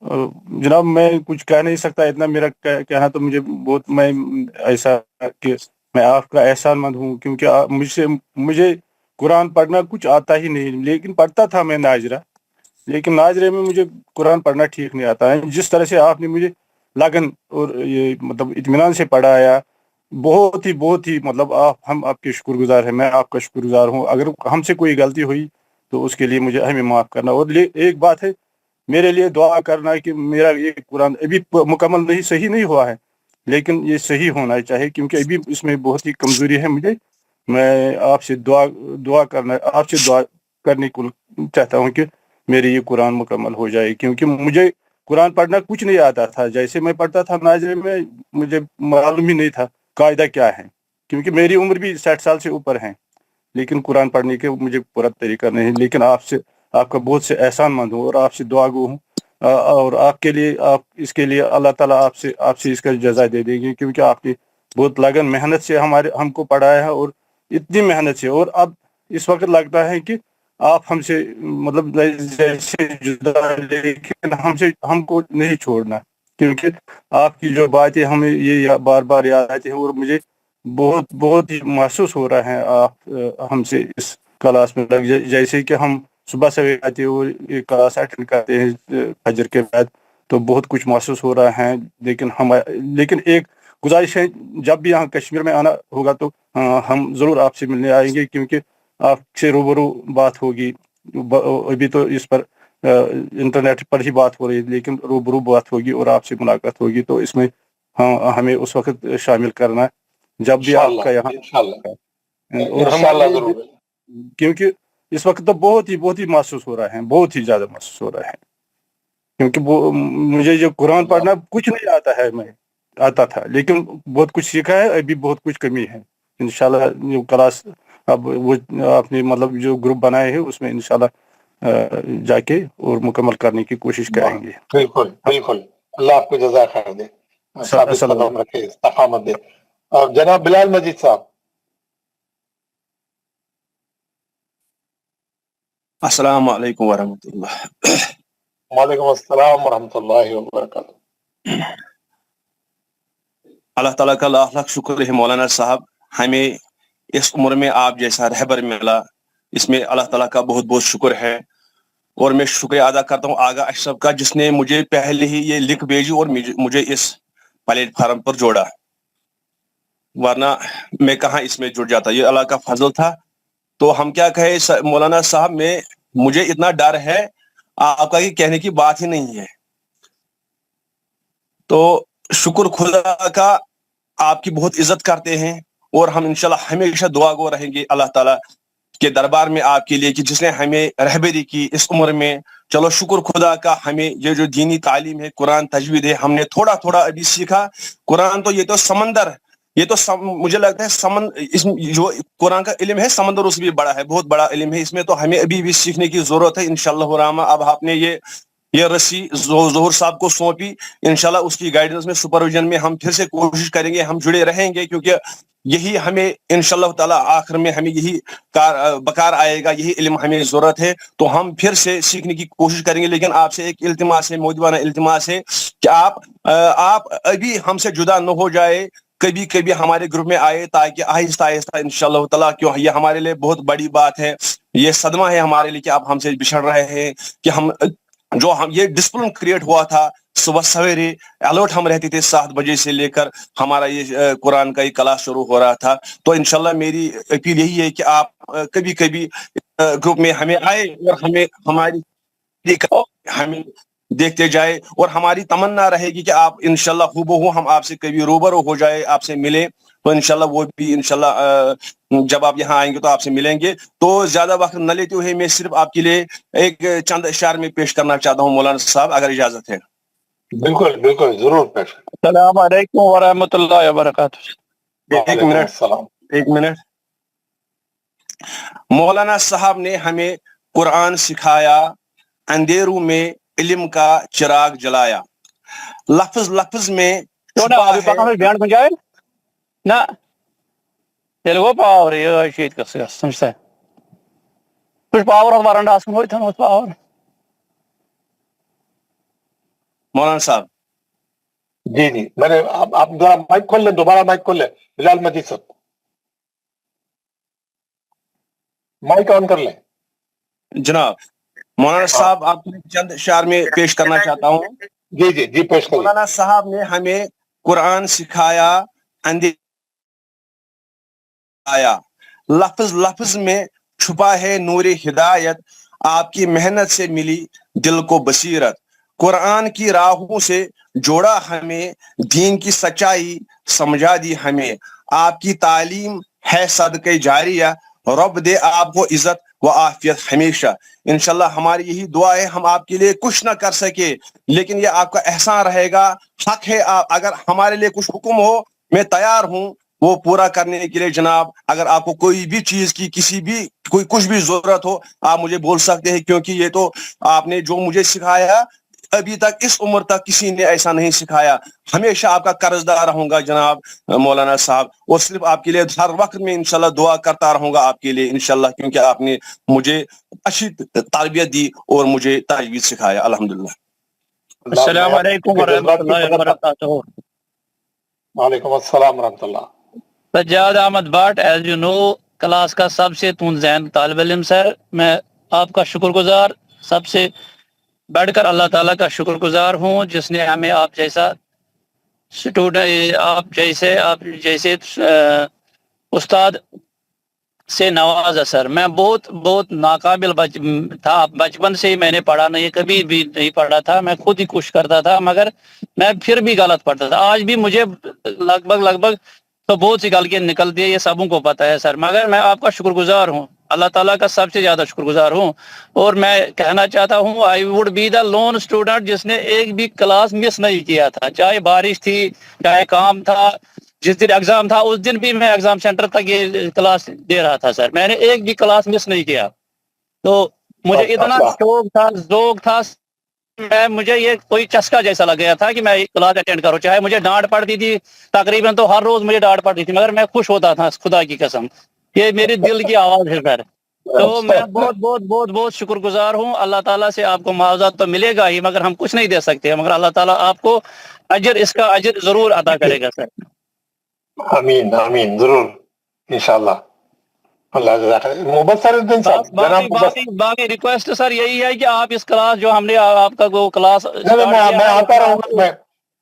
Speaker 11: जनाब मैं कुछ कह नहीं सकता, इतना मेरा कहना तो मुझे बहुत, मैं ऐसा कि मैं आपका एहसानमंद हूँ, क्योंकि मुझे कुरान पढ़ना कुछ आता ही नहीं, लेकिन पढ़ता था मैं नाजरा, लेकिन नाजरे में मुझे कुरान पढ़ना ठीक नहीं आता है। जिस तरह से आपने मुझे लगन और ये मतलब इत्मीनान से पढ़ाया, बहुत ही मतलब हम आपके शुक्रगुजार हैं, मैं आपका शुक्रगुजार हूँ। अगर हमसे कोई गलती हुई तो उसके लिए हमें माफ़ करना। और एक बात है, मेरे लिए दुआ करना कि मेरा ये कुरान अभी मुकम्मल नहीं, सही नहीं हुआ है, लेकिन ये सही होना चाहिए, क्योंकि अभी इसमें बहुत ही कमज़ोरी है मुझे। मैं आपसे दुआ करने को चाहता हूँ कि मेरी ये कुरान मुकम्मल हो जाए, क्योंकि मुझे कुरान पढ़ना कुछ नहीं आता था। जैसे मैं पढ़ता था नाजरे में, मुझे मालूम ही नहीं था कायदा क्या है, क्योंकि मेरी उम्र भी 60 साल से ऊपर है, लेकिन कुरान पढ़ने के मुझे पूरा तरीका नहीं। लेकिन आपका बहुत से एहसानमंद हूँ और आपसे दुआ गो हूँ, और आपके लिए, आप इसके लिए अल्लाह ताला आपसे इसका जज़ा दे देंगे, क्योंकि आपने बहुत लगन मेहनत से हमको पढ़ाया है, और इतनी मेहनत से। और अब इस वक्त लगता है कि आप हमसे मतलब जैसे जुदा, लेकिन हमको नहीं छोड़ना, क्योंकि आपकी जो बातें हमें ये बार बार याद आती है, और मुझे बहुत ही महसूस हो रहा है आप हमसे इस क्लास में जैसे कि हम सुबह सवेरे आते हैं और ये क्लास अटेंड करते हैं फजर के बाद, तो बहुत कुछ महसूस हो रहा है। लेकिन एक गुजारिश है, जब भी यहाँ कश्मीर में आना होगा तो हम ज़रूर आपसे मिलने आएंगे, क्योंकि आपसे रूबरू बात होगी। अभी तो इस पर इंटरनेट पर ही बात हो रही है, लेकिन रूबरू बात होगी और आपसे मुलाकात होगी, तो इसमें हमें उस वक्त शामिल करना जब भी आपका यहाँ। और हमारे, क्योंकि इस वक्त तो बहुत ही महसूस हो रहा है, बहुत ही ज्यादा महसूस हो रहा है, क्योंकि मुझे जो कुरान पढ़ना कुछ नहीं आता था, लेकिन बहुत कुछ सीखा है, अभी बहुत कुछ कमी है। इंशाल्लाह जो क्लास अब वो आपने मतलब जो ग्रुप बनाए हैं उसमें इंशाल्लाह जाके और मुकम्मल करने की कोशिश करेंगे।
Speaker 1: बिल्कुल बिल्कुल, अल्लाह आपको जज़ा खैर दे, साबित कदम रखे, इस्तकामत दे। और जनाब बिलाल मजीद साहब।
Speaker 12: अस्सलाम वालेकुम वरहमतुल्लाह।
Speaker 1: वालेकुम अस्सलाम वरहमतुल्लाहि वबरकातुहू।
Speaker 12: अल्लाह ताला का लाख लाख शुक्र है मौलाना साहब, हमें इस उम्र में आप जैसा रहबर मिला, इसमें अल्लाह ताला का बहुत बहुत शुक्र है। और मैं शुक्रिया अदा करता हूँ आगा अशरफ का, जिसने मुझे पहले ही ये लिंक भेजी और मुझे इस प्लेटफार्म पर जोड़ा, वरना मैं कहाँ इसमें जुड़ जाता, ये अल्लाह का फजल था। तो हम क्या कहे मौलाना साहब, मुझे इतना डर है आपका कि कहने की बात ही नहीं है। तो शुक्र खुदा का, आपकी बहुत इज्जत करते हैं, और हम इंशाल्लाह हमेशा दुआ गो रहेंगे अल्लाह ताला के दरबार में आपके लिए कि जिसने हमें रहबरी की इस उम्र में। चलो शुक्र खुदा का, हमें ये जो दीनी तालीम है, कुरान तजवीद है, हमने थोड़ा थोड़ा अभी सीखा। कुरान तो ये तो समंदर, ये तो मुझे लगता है इस जो कुरान का इल्म है समंदर उससे भी बड़ा है, बहुत बड़ा इल्म है। इसमें तो हमें अभी भी सीखने की जरूरत है इंशाल्लाह रामा। अब आपने ये रस्सी जोहर साहब को सौंपी, इंशाल्लाह उसकी गाइडेंस में, सुपरविजन में हम फिर से कोशिश करेंगे, हम जुड़े रहेंगे, क्योंकि यही हमें इंशाल्लाह ताला आखिर में हमें यही बकार आएगा, यही इल्म हमें जरूरत है। तो हम फिर से सीखने की कोशिश करेंगे, लेकिन आपसे एक इल्तिमास है, मौजूदाना इल्तिमास है कि आप अभी हमसे जुदा न हो जाए, कभी कभी हमारे ग्रुप में आए, ताकि आहिस्ता आहिस्ता इंशाल्लाह ताला, क्यों ये हमारे लिए बहुत बड़ी बात है, ये सदमा है हमारे लिए कि आप हमसे बिछड़ रहे हैं। कि हम ये डिसिप्लिन क्रिएट हुआ था, सुबह सवेरे अलर्ट हम रहते थे 7 बजे से लेकर हमारा ये कुरान का ये क्लास शुरू हो रहा था। तो इंशाल्लाह मेरी अपील यही है कि आप कभी कभी ग्रुप में हमें आए और हमें देखते जाए, और हमारी तमन्ना रहेगी कि आप इंशाल्लाह हूबहू हम आपसे कभी रूबरू हो जाए, आपसे मिले। तो इंशाल्लाह वो भी इंशाल्लाह जब आप यहाँ आएंगे तो आपसे मिलेंगे। तो ज्यादा वक्त न लेते हुए मैं सिर्फ आपके लिए एक चंद अशआर में पेश करना चाहता हूँ मौलाना साहब, अगर इजाजत है।
Speaker 1: बिल्कुल बिल्कुल, जरूर पेश।
Speaker 9: अस्सलाम वालेकुम वरहमतुल्लाहि वबरकातुहू।
Speaker 12: एक मिनट। मौलाना साहब ने हमें कुरान सिखाया, अंधेरों में इल्म का चिराग जलाया, लफ्ज लफ्ज में
Speaker 9: बयान बन ना తెలుగు పవర్ షీట్ సంస్థ कुछ पावर और वारंट आसम होई था पावर
Speaker 12: मौलाना साहब।
Speaker 1: जी जी, मैंने आप जरा माइक खोल लें, दोबारा माइक खोल लें बिलाल मजीद साहब, माइक ऑन कर लें।
Speaker 12: जनाब मौलाना साहब आपको चंद शार में पेश करना चाहता हूँ।
Speaker 1: जी जी जी, पेश करिए।
Speaker 12: मौलाना साहब ने हमें कुरान सिखाया, आया लफ्ज लफ्ज में छुपा है नूर हिदायत, आपकी मेहनत से मिली दिल को बसीरत, कुरान की राहों से जोड़ा हमें, दीन की सच्चाई समझा दी हमें, आपकी तालीम है सदके जारिया, रब दे आपको इज्जत व आफियत हमेशा। इंशाल्लाह हमारी यही दुआ है, हम आपके लिए कुछ ना कर सके लेकिन ये आपका एहसान रहेगा, हक है। आप अगर हमारे लिए कुछ हुक्म हो, मैं तैयार हूँ वो पूरा करने के लिए। जनाब अगर आपको कोई भी चीज की किसी भी कोई कुछ भी जरूरत हो, आप मुझे बोल सकते हैं, क्योंकि ये तो आपने जो मुझे सिखाया अभी तक इस उम्र तक किसी ने ऐसा नहीं सिखाया। हमेशा आपका कर्जदार रहूंगा जनाब मौलाना साहब, और सिर्फ आपके लिए हर वक्त में इंशाल्लाह दुआ करता रहूंगा आपके लिए इंशाल्लाह, क्योंकि आपने मुझे अच्छी तरबियत दी और मुझे ताजवीज सिखाया। अल्हम्दुलिल्लाह।
Speaker 13: अस्सलाम वालेकुम वरहमतुल्लाहि वबरकातुहू।
Speaker 1: वालेकुम अस्सलाम रहमतुल्लाह।
Speaker 13: Sajjad Ahmad Bhat, as you know, class का सबसे तुनज़ैन तालिब इल्म सर, मैं आपका शुक्रगुजार, सबसे बढ़कर अल्लाह ताला का शुक्रगुजार हूँ जिसने हमें आप जैसा स्टूडेंट, आप जैसे उस्ताद से नवाजा सर। मैं बहुत बहुत नाकाबिल था, बचपन से ही मैंने पढ़ा नहीं, कभी भी नहीं पढ़ा था, मैं खुद ही कुछ करता था, मगर मैं फिर भी गलत पढ़ता था। आज भी मुझे लगभग तो बहुत सी गलतियां निकलती है, ये सबों को पता है सर, मगर मैं आपका शुक्रगुजार हूँ, अल्लाह ताला का सबसे ज्यादा शुक्रगुजार हूँ। और मैं कहना चाहता हूँ, I would be the loan student जिसने एक भी क्लास मिस नहीं किया था, चाहे बारिश थी चाहे काम था। जिस दिन एग्जाम था उस दिन भी मैं एग्जाम सेंटर तक ये क्लास दे रहा था सर, मैंने एक भी क्लास मिस नहीं किया। तो मुझे इतना शौक था, ज़ौक था, मुझे ये कोई चस्का जैसा लग गया था कि मैं क्लास अटेंड करूं, चाहे मुझे डांट पड़ती थी, तकरीबन तो हर रोज मुझे डांट पड़ती थी, मगर मैं खुश होता था, खुदा की कसम, ये मेरी दिल की आवाज है सर। तो मैं बहुत बहुत बहुत बहुत शुक्रगुजार हूँ। अल्लाह ताला से आपको मुआवजा तो मिलेगा ही, मगर हम कुछ नहीं दे सकते, मगर अल्लाह ताला आपको अजर, इसका अजर जरूर अदा करेगा सर।
Speaker 1: आमीन आमीन, जरूर इंशाल्लाह।
Speaker 13: बाकी रिक्वेस्ट सर यही है कि आप इस क्लास जो हमने आपका वो क्लास
Speaker 1: मैं आता रहूंगा,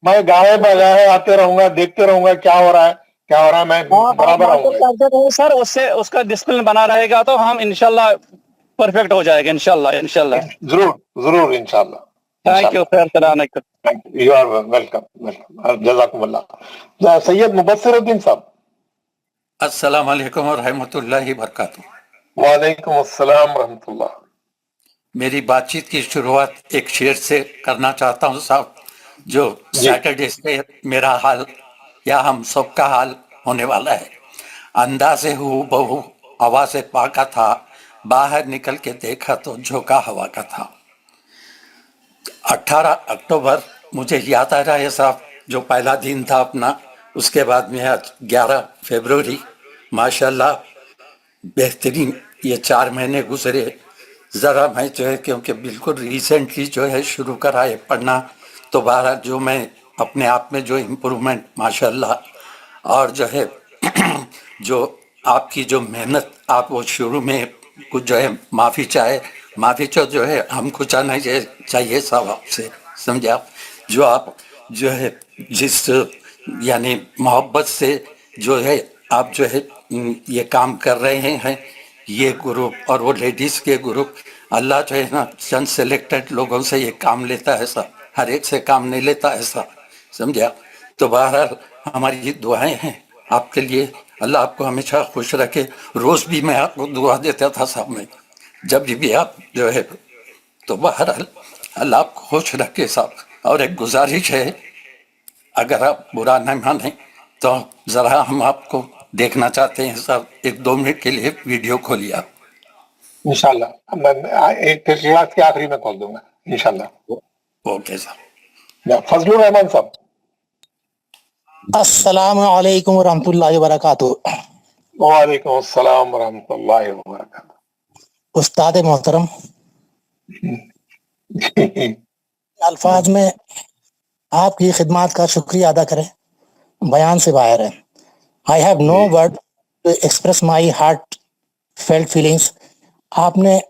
Speaker 1: मैं गाए बजाए आते रहूंगा, देखते रहूंगा क्या हो रहा है, मैं बराबर आऊंगा
Speaker 13: सर। उससे उसका डिसिप्लिन बना रहेगा तो हम इंशाल्लाह परफेक्ट हो जाएगा, इंशाल्लाह।
Speaker 1: जरूर इंशाल्लाह।
Speaker 13: Thank you sir,
Speaker 1: you are welcome, जज़ाकुमुल्लाह। सैयद मुबस्सिरुद्दीन साहब।
Speaker 14: अस्सलाम वालेकुम व रहमतुल्लाहि बरकातुहू।
Speaker 1: वालेकुम अस्सलाम रहमतुल्लाह।
Speaker 14: मेरी बातचीत की शुरुआत एक शेर से करना चाहता हूँ साहब, जो सैटरडे से मेरा हाल या हम सब का हाल होने वाला है। अंदाज़े हू बहू हवा से पाका था, बाहर निकल के देखा तो झोंका हवा का था। 18 अक्टूबर मुझे याद आ रहा है साहब, जो पहला दिन था अपना, उसके बाद में आज 11 फरवरी, माशाल्लाह बेहतरीन ये 4 महीने गुजरे। ज़रा मैं जो है, क्योंकि बिल्कुल रिसेंटली जो है शुरू करा है पढ़ना, तो बारह जो मैं अपने आप में जो इम्प्रूवमेंट माशाल्लाह, और जो है जो आपकी जो मेहनत, आप वो शुरू में कुछ जो है माफ़ी जो है हमको चाहना चाहिए साहब आपसे, समझे आप, जो आप जो है जिस यानी मोहब्बत से जो है आप जो है ये काम कर रहे हैं, ये ग्रुप और वो लेडीज़ के ग्रुप, अल्लाह जो है ना चंद सेलेक्टेड लोगों से ये काम लेता है साहब, हर एक से काम नहीं लेता है साहब, समझे आप। तो बहरहाल हमारी ये दुआएं हैं आपके लिए, अल्लाह आपको हमेशा खुश रखे। रोज़ भी मैं आपको दुआ देता था साहब, में जब भी आप जो है, तो बहरहाल अल्लाह आपको खुश रखे साहब। और एक गुजारिश है, अगर आप बुरा नहीं माने तो ज़रा हम आपको देखना चाहते हैं साहब, 1-2 मिनट के लिए वीडियो खोलिए आप।
Speaker 1: इंशाल्लाह मैं एक क्लास के आखिरी में खोल दूंगा इंशाल्लाह।
Speaker 14: ओके साहब।
Speaker 1: फजलुर रहमान साहब।
Speaker 15: अस्सलाम वालेकुम रहमतुल्लाहि व बरकातुहू।
Speaker 1: वालेकुम अस्सलाम रहमतुल्लाहि व बरकातुहू।
Speaker 15: उस्ताद मोहतरम, अल्फाज में आपकी खिदमत का शुक्रिया अदा करें, बयान से बाहर है। I have no word to express my heartfelt feelings. आपने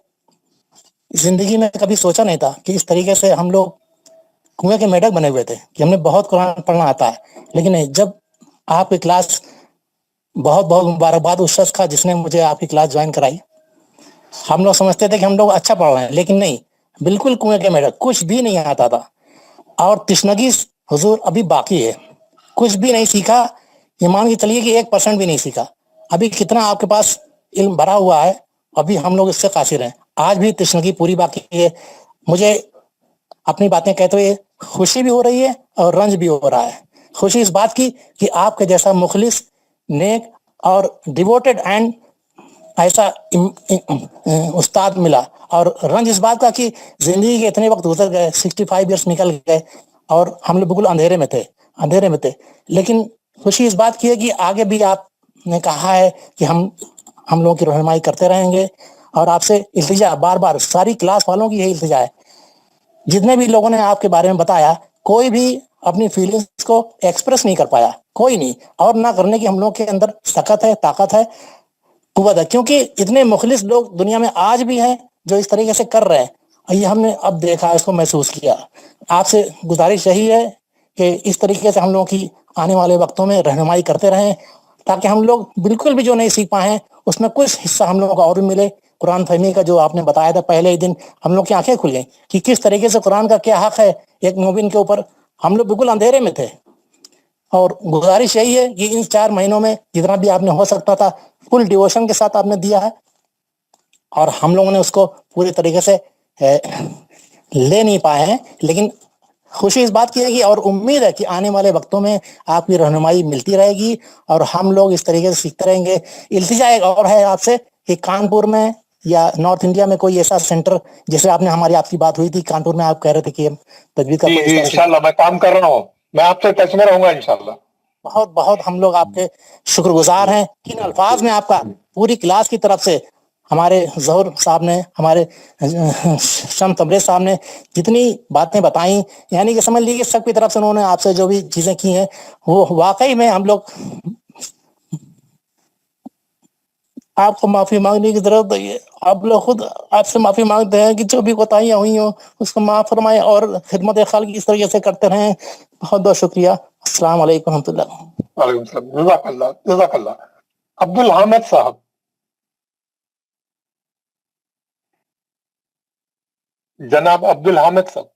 Speaker 15: जिंदगी में कभी सोचा नहीं था कि इस तरीके से हम लोग कुएं के मेढक बने हुए थे कि हमने बहुत कुरान पढ़ना आता है, लेकिन नहीं, जब आपकी क्लास, बहुत बहुत मुबारकबाद उस शख्स का जिसने मुझे आपकी क्लास ज्वाइन कराई। हम लोग समझते थे कि हम लोग अच्छा पढ़ रहे हैं, लेकिन नहीं, बिल्कुल कुएं के मेढक, कुछ भी नहीं आता था। और तशनगी हुजूर अभी बाकी है, कुछ भी नहीं सीखा। ये मान के चलिए कि 1% भी नहीं सीखा। अभी कितना आपके पास इल्म भरा हुआ है, अभी हम लोग इससे कासिर हैं। आज भी तशनगी पूरी बाकी है। मुझे अपनी बातें कहते हुए खुशी भी हो रही है और रंज भी हो रहा है। खुशी इस बात की कि आपके जैसा मुखलिस, नेक और डिवोटेड एंड ऐसा उस्ताद मिला, और रंज इस बात का कि जिंदगी के इतने वक्त गुजर गए, 65 ईयर्स निकल गए और हम लोग बिल्कुल अंधेरे में थे। लेकिन खुशी इस बात की है कि आगे भी आपने कहा है कि हम लोगों की रहनुमाई करते रहेंगे। और आपसे इल्तिजा बार बार सारी क्लास वालों की यही इल्तिजा है, जितने भी लोगों ने आपके बारे में बताया, कोई भी अपनी फीलिंग्स को एक्सप्रेस नहीं कर पाया, कोई नहीं, और ना करने की हम लोग के अंदर सकत है, ताकत है, कुव्वत है, क्योंकि इतने मुखलिस लोग दुनिया में आज भी हैं जो इस तरीके से कर रहे हैं। और ये हमने अब देखा, इसको महसूस किया। आपसे गुजारिश यही है कि इस तरीके से हम लोगों की आने वाले वक्तों में रहनुमाई करते रहें, ताकि हम लोग बिल्कुल भी जो नहीं सीख पाए हैं उसमें कुछ हिस्सा हम लोगों को और भी मिले। कुरान फहमी का जो आपने बताया था पहले ही दिन, हम लोग की आंखें खुल गई कि किस तरीके से कुरान का क्या हक है एक मोमिन के ऊपर। हम लोग बिल्कुल अंधेरे में थे, और गुजारिश यही है कि इन 4 महीनों में जितना भी आपने हो सकता था फुल डिवोशन के साथ आपने दिया है, और हम लोगों ने उसको पूरी तरीके से ले नहीं पाए हैं। लेकिन खुशी इस बात की है कि, और उम्मीद है कि आने वाले वक्तों में आपकी रहनुमाई मिलती रहेगी और हम लोग इस तरीके से सीखते रहेंगे। इल्तिजा एक और है आपसे कि कानपुर में या नॉर्थ इंडिया में कोई ऐसा सेंटर, जैसे आपकी बात हुई थी कानपुर में, आप कह रहे थे कि तजवीज का कोई
Speaker 1: इंशाल्लाह मैं काम कर रहा हूँ, मैं आपसे टच में रहूंगा इंशाल्लाह।
Speaker 15: बहुत बहुत हम लोग आपके शुक्रगुजार हैं। किन अल्फाज में आपका पूरी क्लास की तरफ से हमारे जहर साहब ने, हमारे शम तबरेज साहब ने जितनी बातें बताई, यानी कि समझ लीजिए सबकी तरफ से उन्होंने आपसे जो भी चीजें की हैं, वो वाकई में हम लोग आपको माफी मांगने की जरूरत नहीं है। आप लोग खुद आपसे माफी मांगते हैं कि जो भी कोताहियां हुई हो उसको माफ फरमाएं और खिदमत खाल की इस तरीके से करते रहें। बहुत बहुत शुक्रिया। अस्सलाम वालेकुम रहमतुल्लाह।
Speaker 1: वालेकुम सलाम, जज़ाकल्लाह जज़ाकल्लाह। अब्दुल हामिद साहब, जनाब अब्दुल हामिद साहब।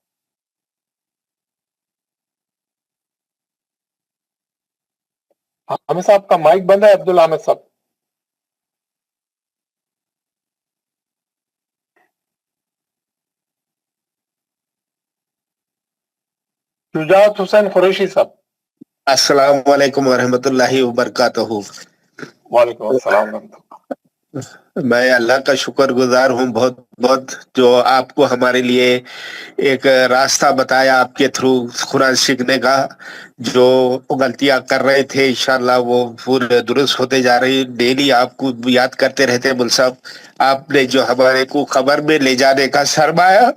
Speaker 1: हामिद साहब का माइक बंद है। अब्दुल हामिद साहब, शुजात हुसैन कुरैशी साहब।
Speaker 16: अस्सलाम वालेकुम वरहमतुल्लाहि वबरकातुहू।
Speaker 1: वालेकुम अस्सलाम रहमतुल्लाह।
Speaker 16: मैं अल्लाह का शुक्रगुजार हूँ बहुत बहुत, जो आपको हमारे लिए एक रास्ता बताया आपके थ्रू कुरान सीखने का। जो गलतियां कर रहे थे इंशाल्लाह वो पूरे दुरुस्त होते जा रही। डेली आपको याद करते रहते मुल साहब, आपने जो हमारे को खबर में ले जाने का सरमाया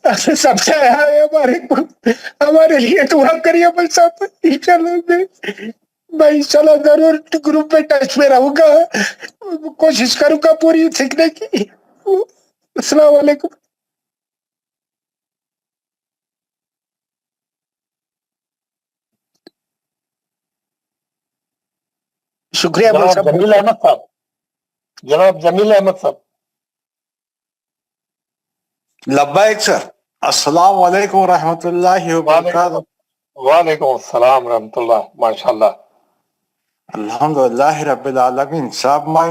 Speaker 16: सबसे है हमारे लिए दुआ करिए मुल साहब। इंशाल्लाह मैं इंशाल्लाह जरूर ग्रुप में टच में रहूंगा, कोशिश करूंगा पूरी सीखने की। अस्सलाम वालेकुम। शुक्रिया
Speaker 1: जनाब जमील अहमद साहब, जनाब जमील अहमद साहब।
Speaker 3: लब्बाइक सर। अस्सलाम वालेकुम रहमतुल्लाहि व बरकातहू।
Speaker 1: वालेकुम अस्सलाम रहमतुल्लाह। माशाल्लाह,
Speaker 3: अल्हम्दुलिल्लाह रब्बिल आलमीन। साहब मैं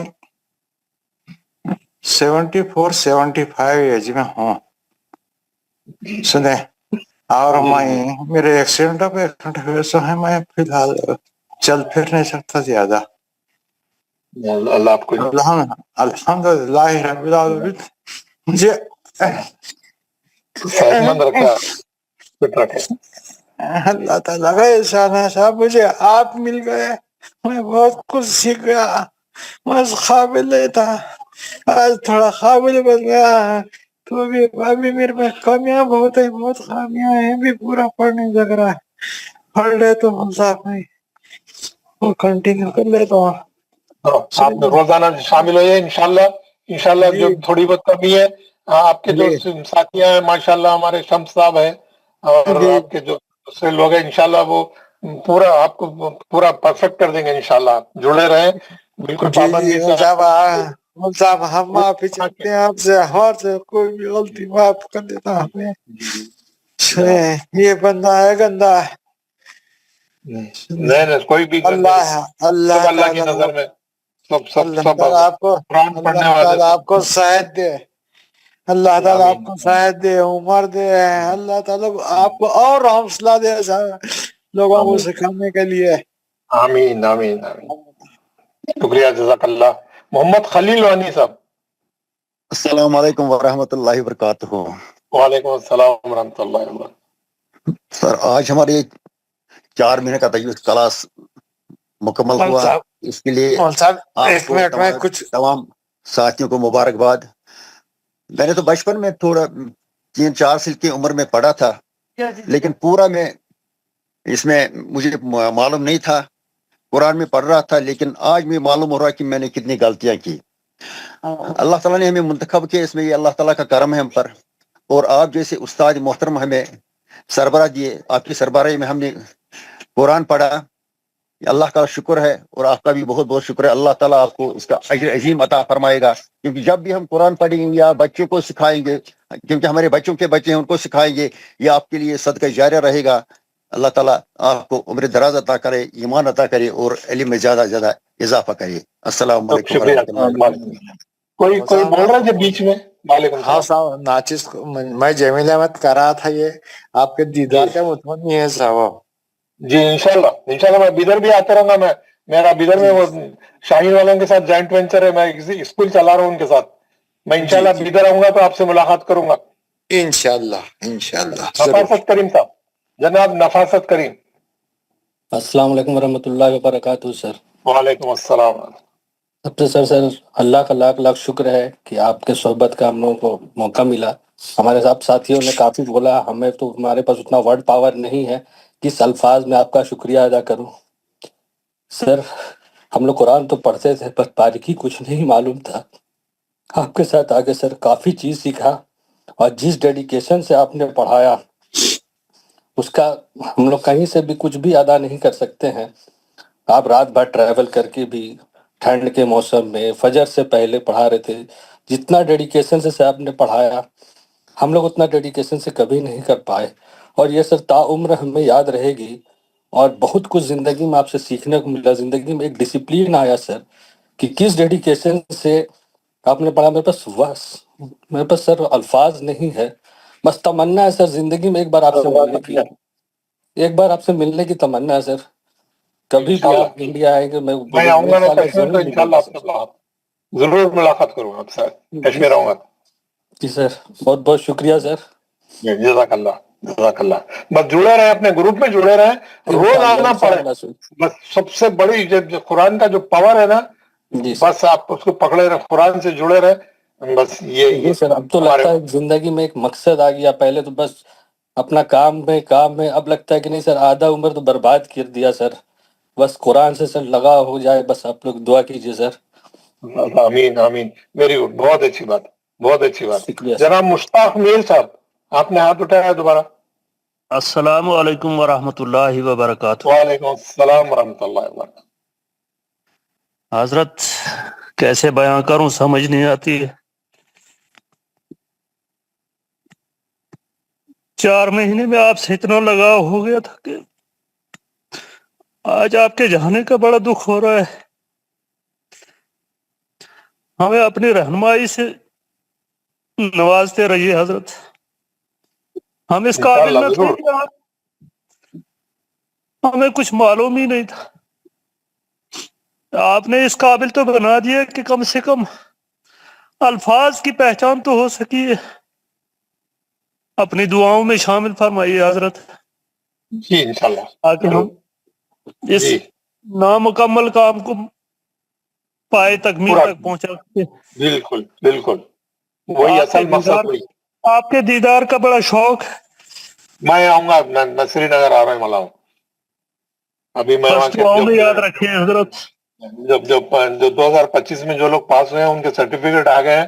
Speaker 3: 74-75 एज में हूँ, सुने, और मैं मेरे एक्सीडेंट हुए से है, मैं फिलहाल चल फिर नहीं सकता ज्यादा।
Speaker 1: अल्लाह आपको
Speaker 3: अल्हम्दुलिल्लाह रब्बिल आलमीन मुझे
Speaker 1: सेहतमंद रखा, फिट रखे।
Speaker 3: अल्लाह ताला का एहसान है साहब, मुझे आप मिल गए, मैं बहुत कुछ सीख गया। बस काबिल नहीं था, आज थोड़ा काबिल बन गया है। तो अभी मेरे पास खामियां बहुत है, बहुत खामियां हैं, भी पूरा पढ़ नहीं लग रहा है। पढ़ ले तो साहब मैं वो कंटिन्यू कर लेता हूँ।
Speaker 1: आप रोजाना शामिल होइए इंशाल्लाह। इंशाल्लाह जो थोड़ी बहुत कमी है, आपके जो साथियां हैं माशाल्लाह, हमारे शम्स साहब है और आपके जो दूसरे लोग हैं, इंशाल्लाह वो पूरा आपको पूरा परफेक्ट कर देंगे इंशाल्लाह। आप जुड़े रहें बिल्कुल पाबंदी से।
Speaker 3: साहब हम माफी चाहते हैं आपसे, हमारे कोई भी गलती माफ कर देता हमें। ये बंदा है गंदा है।
Speaker 1: नहीं कोई भी
Speaker 3: अल्लाह
Speaker 1: अल्लाह की नजर में सब
Speaker 3: आपको
Speaker 1: कुरान पढ़ने वाले
Speaker 3: आपको शायद दे, अल्लाह ताला आपको शायद दे, उम्र दे, अल्लाह ताला आपको और हौसला दे लोगों को सिखाने के लिए।
Speaker 1: आमीन आमीन आमीन। शुक्रिया, जज़ाकल्लाह। मोहम्मद खलील वानी साहब।
Speaker 17: अस्सलाम वालेकुम वरहमतुल्लाहि वबरकातुहू।
Speaker 1: वालेकुम अस्सलाम वरहमतुल्लाहि वबरकातुहू।
Speaker 17: सर आज हमारी 4 महीने का तजवीज़ क्लास मुकम्मल हुआ, इसके लिए आपको तमाम साथियों को मुबारकबाद। मैंने तो बचपन में थोड़ा 3-4 साल की उम्र में पढ़ा था, लेकिन पूरा में इसमें मुझे मालूम नहीं था। कुरान में पढ़ रहा था, लेकिन आज में मालूम हो रहा है कि मैंने कितनी गलतियां की। अल्लाह ताला ने हमें मुंतखब किया, इसमें ये अल्लाह ताला का करम है हम पर। और आप जैसे उस्ताद मोहतरम हमें सरबराह दिए, आपकी सरबराही में हमने कुरान पढ़ा, अल्लाह का शुक्र है और आपका भी बहुत बहुत शुक्र है। अल्लाह ताला आपको इसका अजर अजीम अता फरमाएगा, क्योंकि जब भी हम कुरान पढ़ेंगे या बच्चों को सिखाएंगे, क्योंकि हमारे बच्चों के बच्चे हैं, उनको सिखाएंगे, ये आपके लिए सदका जारिया रहेगा। अल्लाह ताला आपको उम्र दराज अता करे, ईमान अता करे और इल्म में ज्यादा ज्यादा इजाफा करे। अस्सलाम वालेकुम वरहमतुल्लाहि।
Speaker 1: कोई बोल रहा है बीच में? वालेकुम
Speaker 3: हाँ साहब, नाचिस मैं जमील अहमद कर रहा था, ये आपके दीदार का मुतमनी है साहब।
Speaker 1: जी इंशाल्लाह इंशाल्लाह मैं बिदर भी आता रहूंगा। मेरा बिदर में वो शाहीन वालों के साथ जॉइंट वेंचर है, मैं स्कूल चला रहा हूँ उनके साथ। मैं इंशाल्लाह बिदर आऊंगा तो आपसे मुलाकात करूंगा
Speaker 3: इंशाल्लाह इंशाल्लाह।
Speaker 1: नफासत करीम साहब, जनाब नफासत करीम।
Speaker 18: अस्सलाम वालेकुम वरहमतुल्लाहि वबरकातुहू सर।
Speaker 1: वालेकुम अस्सलाम।
Speaker 18: सबसे सर अल्लाह का लाख लाख शुक्र है कि आपके सोहबत का हम लोगों को मौका मिला। हमारे साथ साथियों ने काफ़ी बोला, हमें तो हमारे पास उतना वर्ड पावर नहीं है किस अल्फाज में आपका शुक्रिया अदा करूं। सर हम लोग कुरान तो पढ़ते थे पर बारीकी कुछ नहीं मालूम था। आपके साथ आगे सर काफ़ी चीज़ सीखा, और जिस डेडिकेशन से आपने पढ़ाया उसका हम लोग कहीं से भी कुछ भी अदा नहीं कर सकते हैं। आप रात भर ट्रैवल करके भी ठंड के मौसम में फजर से पहले पढ़ा रहे थे। जितना डेडिकेशन से आपने पढ़ाया, हम लोग उतना डेडिकेशन से कभी नहीं कर पाए, और ये सर ताउम्र हमें याद रहेगी। और बहुत कुछ ज़िंदगी में आपसे सीखने को मिला। ज़िंदगी में एक डिसिप्लिन आया सर कि किस डेडिकेशन से आपने पढ़ा। मेरे पास सर अल्फाज नहीं है, बस तमन्ना है सर ज़िंदगी में एक बार आपसे मिलने की तमन्ना है सर। कभी भी आप इंडिया आएंगे
Speaker 1: मैं आऊंगा ना कश्मीर तो इंशाल्लाह आपसे जरूर मुलाकात करूंगा आपसे, कश्मीर आऊंगा।
Speaker 18: जी सर, बहुत बहुत शुक्रिया सर।
Speaker 1: जज़ाकल्लाह जज़ाकल्लाह। बस जुड़े रहे, अपने ग्रुप में जुड़े रहे, रोज आना पड़े। बस सबसे बड़ी जो कुरान का जो पावर है ना, बस आप उसको पकड़े रहे, कुरान से जुड़े रहे। बस ये
Speaker 18: सर अब तो लगता है जिंदगी में एक मकसद आ गया। पहले तो बस अपना काम में, अब लगता है कि नहीं सर आधा उम्र तो बर्बाद कर दिया सर। बस कुरान से सर लगा हो जाए, बस आप लोग दुआ कीजिए सर।
Speaker 1: आमीन आमीन, वेरी गुड, बहुत अच्छी बात, बहुत अच्छी बात। जनाब मुश्ताक मीर साहब, आपने हाथ उठाया दोबारा।
Speaker 19: अस्सलाम वालेकुम वरहमतुल्लाहि वबरकातुहू।
Speaker 1: वालेकुम अस्सलाम वरहमतुल्लाहि वबरकातुहू।
Speaker 19: हजरत कैसे बयां करूं, समझ नहीं आती है। 4 महीने में आपसे इतना लगाव हो गया था कि आज आपके जाने का बड़ा दुख हो रहा है। हमें अपनी रहनुमाई से नवाजते रहिए हजरत। हम इस काबिल न थे कि हमें कुछ मालूम ही नहीं था, आपने इस काबिल तो बना दिया कि कम से कम अल्फाज की पहचान तो हो सकी है। अपनी दुआओं में शामिल फरमाइए हजरत।
Speaker 1: जी इंशाल्लाह,
Speaker 19: ताकि हम इस नामुकम्मल काम को पाए तकमील तक पहुंचा सके।
Speaker 1: बिल्कुल बिल्कुल, वही असल मकसद।
Speaker 19: आपके दीदार का बड़ा शौक है।
Speaker 1: मैं आऊंगा, मैं श्रीनगर आ रहा हूँ। अभी मैं वहाँ
Speaker 19: फर्स्ट दुआओं में याद रखें हजरत।
Speaker 1: जो 2025 में जो लोग पास हुए हैं उनके सर्टिफिकेट आ गए हैं,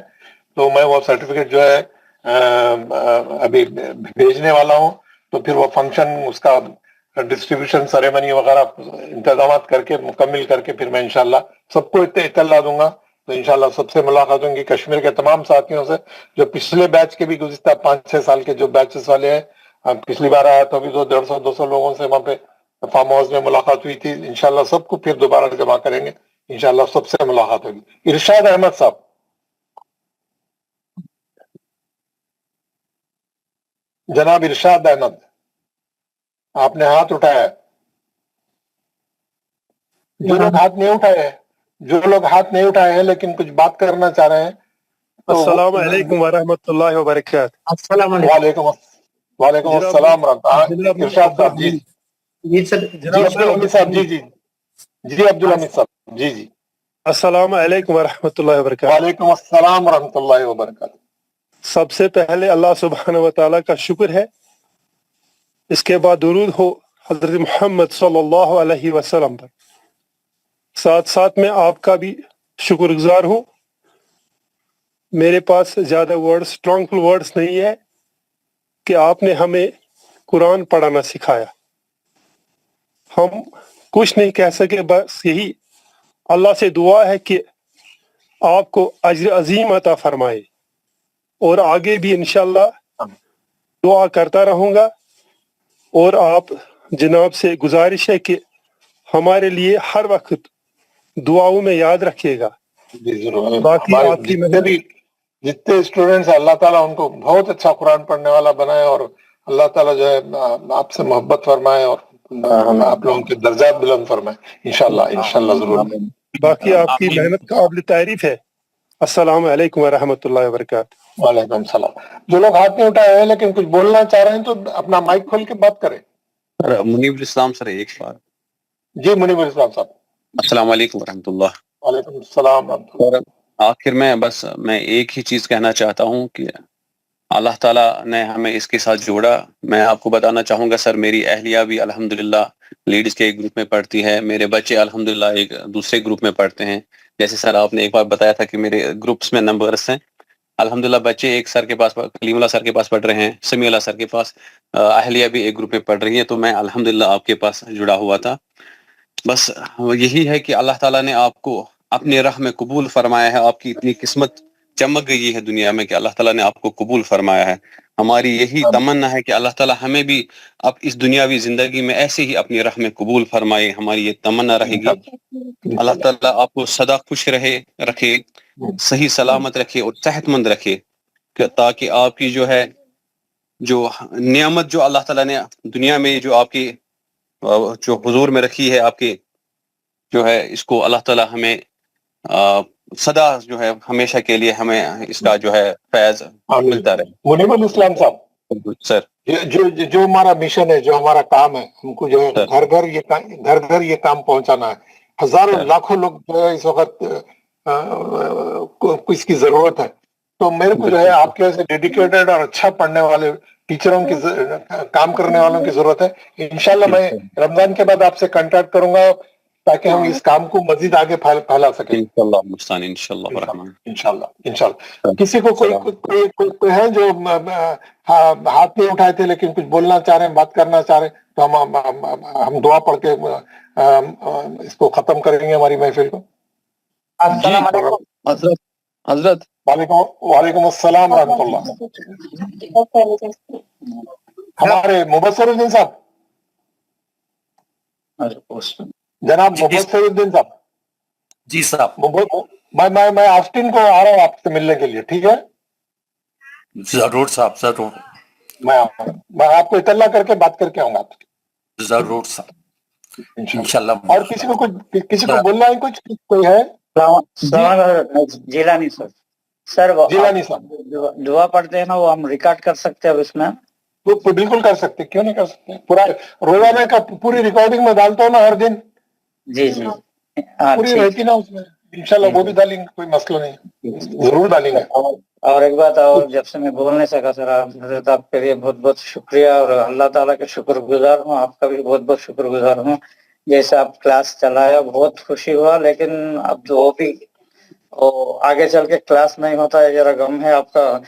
Speaker 1: तो मैं वो सर्टिफिकेट जो है अभी भेजने वाला हूँ। तो फिर वो फंक्शन, उसका डिस्ट्रीब्यूशन सेरेमनी वगैरह इंतजाम करके मुकम्मिल करके फिर मैं इंशाल्लाह सबको इत्तला दूंगा। तो इंशाल्लाह सबसे मुलाकात होंगी, कश्मीर के तमाम साथियों से, जो पिछले बैच के भी गुज़िश्ता 5-6 साल के जो बैचेस वाले हैं। पिछली बार आया तो अभी 150-200 लोगों से वहाँ पे फार्म हाउस में मुलाकात हुई थी। इंशाल्लाह सबको फिर दोबारा जमा करेंगे, इंशाल्लाह सबसे मुलाकात होगी। इरशाद अहमद साहब, जनाब इरशाद अहमद, आपने हाथ उठाया है। जो लोग हाथ नहीं उठाए हैं, जो लोग हाथ नहीं उठाए हैं लेकिन कुछ बात करना चाह रहे हैं, तो
Speaker 11: अस्सलाम वालेकुम वरहमतुल्लाहि वबरकातुहू।
Speaker 1: अस्सलाम वालेकुम अस्सलाम वरहमतुल्लाह। इरशाद साहब, जी
Speaker 15: जी सर।
Speaker 1: जी अब्दुल हमीद साहब, जी अब्दुल हमीद साहब, जी
Speaker 11: अस्सलाम वालेकुम वरहमतुल्लाहि वबरकातुहू।
Speaker 1: वालेकुम अस्सलाम वरहमतुल्लाहि वबरकातुहू।
Speaker 11: सबसे पहले अल्लाह सुब्हानहू व तआला का शुक्र है, इसके बाद दुरूद हो हजरत मोहम्मद सल्लल्लाहु अलैहि वसल्लम पर। साथ साथ में आपका भी शुक्रगुजार हूँ। मेरे पास ज़्यादा वर्ड्स, स्ट्रॉन्गफुल वर्ड्स नहीं है कि आपने हमें कुरान पढ़ाना सिखाया। हम कुछ नहीं कह सके, बस यही अल्लाह से दुआ है कि आपको अज्र अजीम अता फरमाए, और आगे भी इंशाल्लाह दुआ करता रहूँगा। और आप जनाब से गुजारिश है कि हमारे लिए हर वक्त दुआओं में याद रखिएगा।
Speaker 1: जी जरूर।
Speaker 11: बाकी
Speaker 1: हमारे
Speaker 11: आपकी
Speaker 1: जितने स्टूडेंट्स अल्लाह ताला उनको बहुत अच्छा कुरान पढ़ने वाला बनाए, और अल्लाह ताला जो है आपसे मोहब्बत फरमाए और आप लोगों के दर्जात बुलंद फरमाए, इंशाल्लाह इंशाल्लाह जरूर।
Speaker 11: बाकी आपकी मेहनत काबिल तारीफ है। अस्सलाम वालेकुम वरहमतुल्लाहि वबरकातुहू।
Speaker 1: वालेकुम सलाम। जो लोग हाथ नहीं उठाए हैं लेकिन कुछ बोलना चाह रहे हैं तो अपना माइक खोल के बात करें।
Speaker 5: सर मुनीब इस्लाम सर, एक बार।
Speaker 1: जी मुनीब इस्लाम साहब,
Speaker 5: अस्सलाम वालेकुम वरहमतुल्लाह।
Speaker 1: वालेकुम सलाम।
Speaker 5: और आखिर में बस मैं एक ही चीज कहना चाहता हूँ कि अल्लाह ताला ने हमें इसके साथ जोड़ा। मैं आपको बताना चाहूँगा सर, मेरी अहलिया भी अल्हम्दुलिल्लाह लीड्स के एक ग्रुप में पढ़ती है, मेरे बच्चे अल्हम्दुलिल्लाह एक दूसरे ग्रुप में पढ़ते हैं। जैसे सर आपने एक बार बताया था कि मेरे ग्रुप्स में नंबर्स हैं, अल्हम्दुलिल्लाह बच्चे एक सर के पास, कलीमुल्लाह सर के पास पढ़ रहे हैं, समीउल्लाह सर के पास, अहलिया भी एक ग्रुप में पढ़ रही है। तो मैं अल्हम्दुलिल्लाह आपके पास जुड़ा हुआ था। बस यही है कि अल्लाह ताला ने आपको अपने राह में कबूल फरमाया है। आपकी इतनी किस्मत चमक गई है दुनिया में कि अल्लाह ताला ने आपको कबूल फरमाया है। हमारी यही तमन्ना है कि अल्लाह ताला हमें भी अब इस दुनियावी जिंदगी में ऐसे ही अपनी राह में कबूल फरमाए। हमारी ये तमन्ना रहेगी। अल्लाह ताला आपको सदा खुश रखे, सही सलामत रखे और सेहतमंद रखे, ताकि आपकी जो नियामत जो अल्लाह ताला ने दुनिया में जो आपकी जो हुजूर में रखी है, आपके जो है, इसको अल्लाह ताला हमें सदा जो है हमेशा के लिए हमें इसका जो है फैज मिलता रहे।
Speaker 1: मुनीब इस्लाम साहब
Speaker 5: सर,
Speaker 1: जो हमारा मिशन है, जो हमारा काम है, हमको जो है घर घर ये काम पहुंचाना है। हजारों लाखों लोग जो है इस वक्त को इसकी जरूरत है। तो मेरे को जो है आपके जैसे डेडिकेटेड और अच्छा पढ़ने वाले टीचरों की काम करने वालों की जरूरत है। इंशाल्लाह मैं रमजान के बाद आपसे कांटेक्ट करूंगा ताकि हम इस काम को मजीद आगे फैला सकें। इंशाल्लाह। किसी को कोई है जो हाथ नहीं उठाए थे लेकिन कुछ बोलना चाह रहे हैं, बात करना चाह रहे हैं, तो हम दुआ पढ़ के इसको खत्म करेंगे हमारी महफिल को।
Speaker 9: हजरत
Speaker 1: वालेकुम अस्सलाम रहमतुल्लाह। हमारे मुबस्सिरुद्दीन साहब, जनाब मुबस्सिरुद्दीन साहब।
Speaker 14: जी साहब।
Speaker 1: मैं ऑस्टिन को आ रहा हूँ आपसे मिलने के लिए, ठीक है?
Speaker 14: जरूर साहब, जरूर।
Speaker 1: मैं आपको इतला करके बात करके आऊंगा आपसे।
Speaker 14: जरूर साहब, इंशाल्लाह।
Speaker 1: और किसी को बोलना है कुछ? कोई है?
Speaker 8: जिलानी सर
Speaker 1: जिलानी साहब,
Speaker 8: दुआ पढ़ते हैं ना, वो हम रिकॉर्ड कर सकते हैं अब इसमें?
Speaker 1: तो बिल्कुल कर सकते, क्यों नहीं कर सकते? पूरा रोजाना का पूरी रिकॉर्डिंग में डालता हूँ ना हर दिन।
Speaker 8: जी
Speaker 1: पूरी रहती ना उसमें, इंशाल्लाह वो भी डालेंगे, कोई मसला नहीं, जरूर डालेंगे।
Speaker 8: और एक बात और, जब से मैं बोल नहीं सका सर, आप हजरत आपके लिए बहुत बहुत शुक्रिया, और अल्लाह ताला के शुक्रगुजार हूँ, आपका भी बहुत बहुत शुक्रगुजार हूँ। जैसे आप क्लास चलाया बहुत खुशी हुआ, लेकिन अब जो वो भी आगे चल के क्लास नहीं होता है, जरा गम है आपका।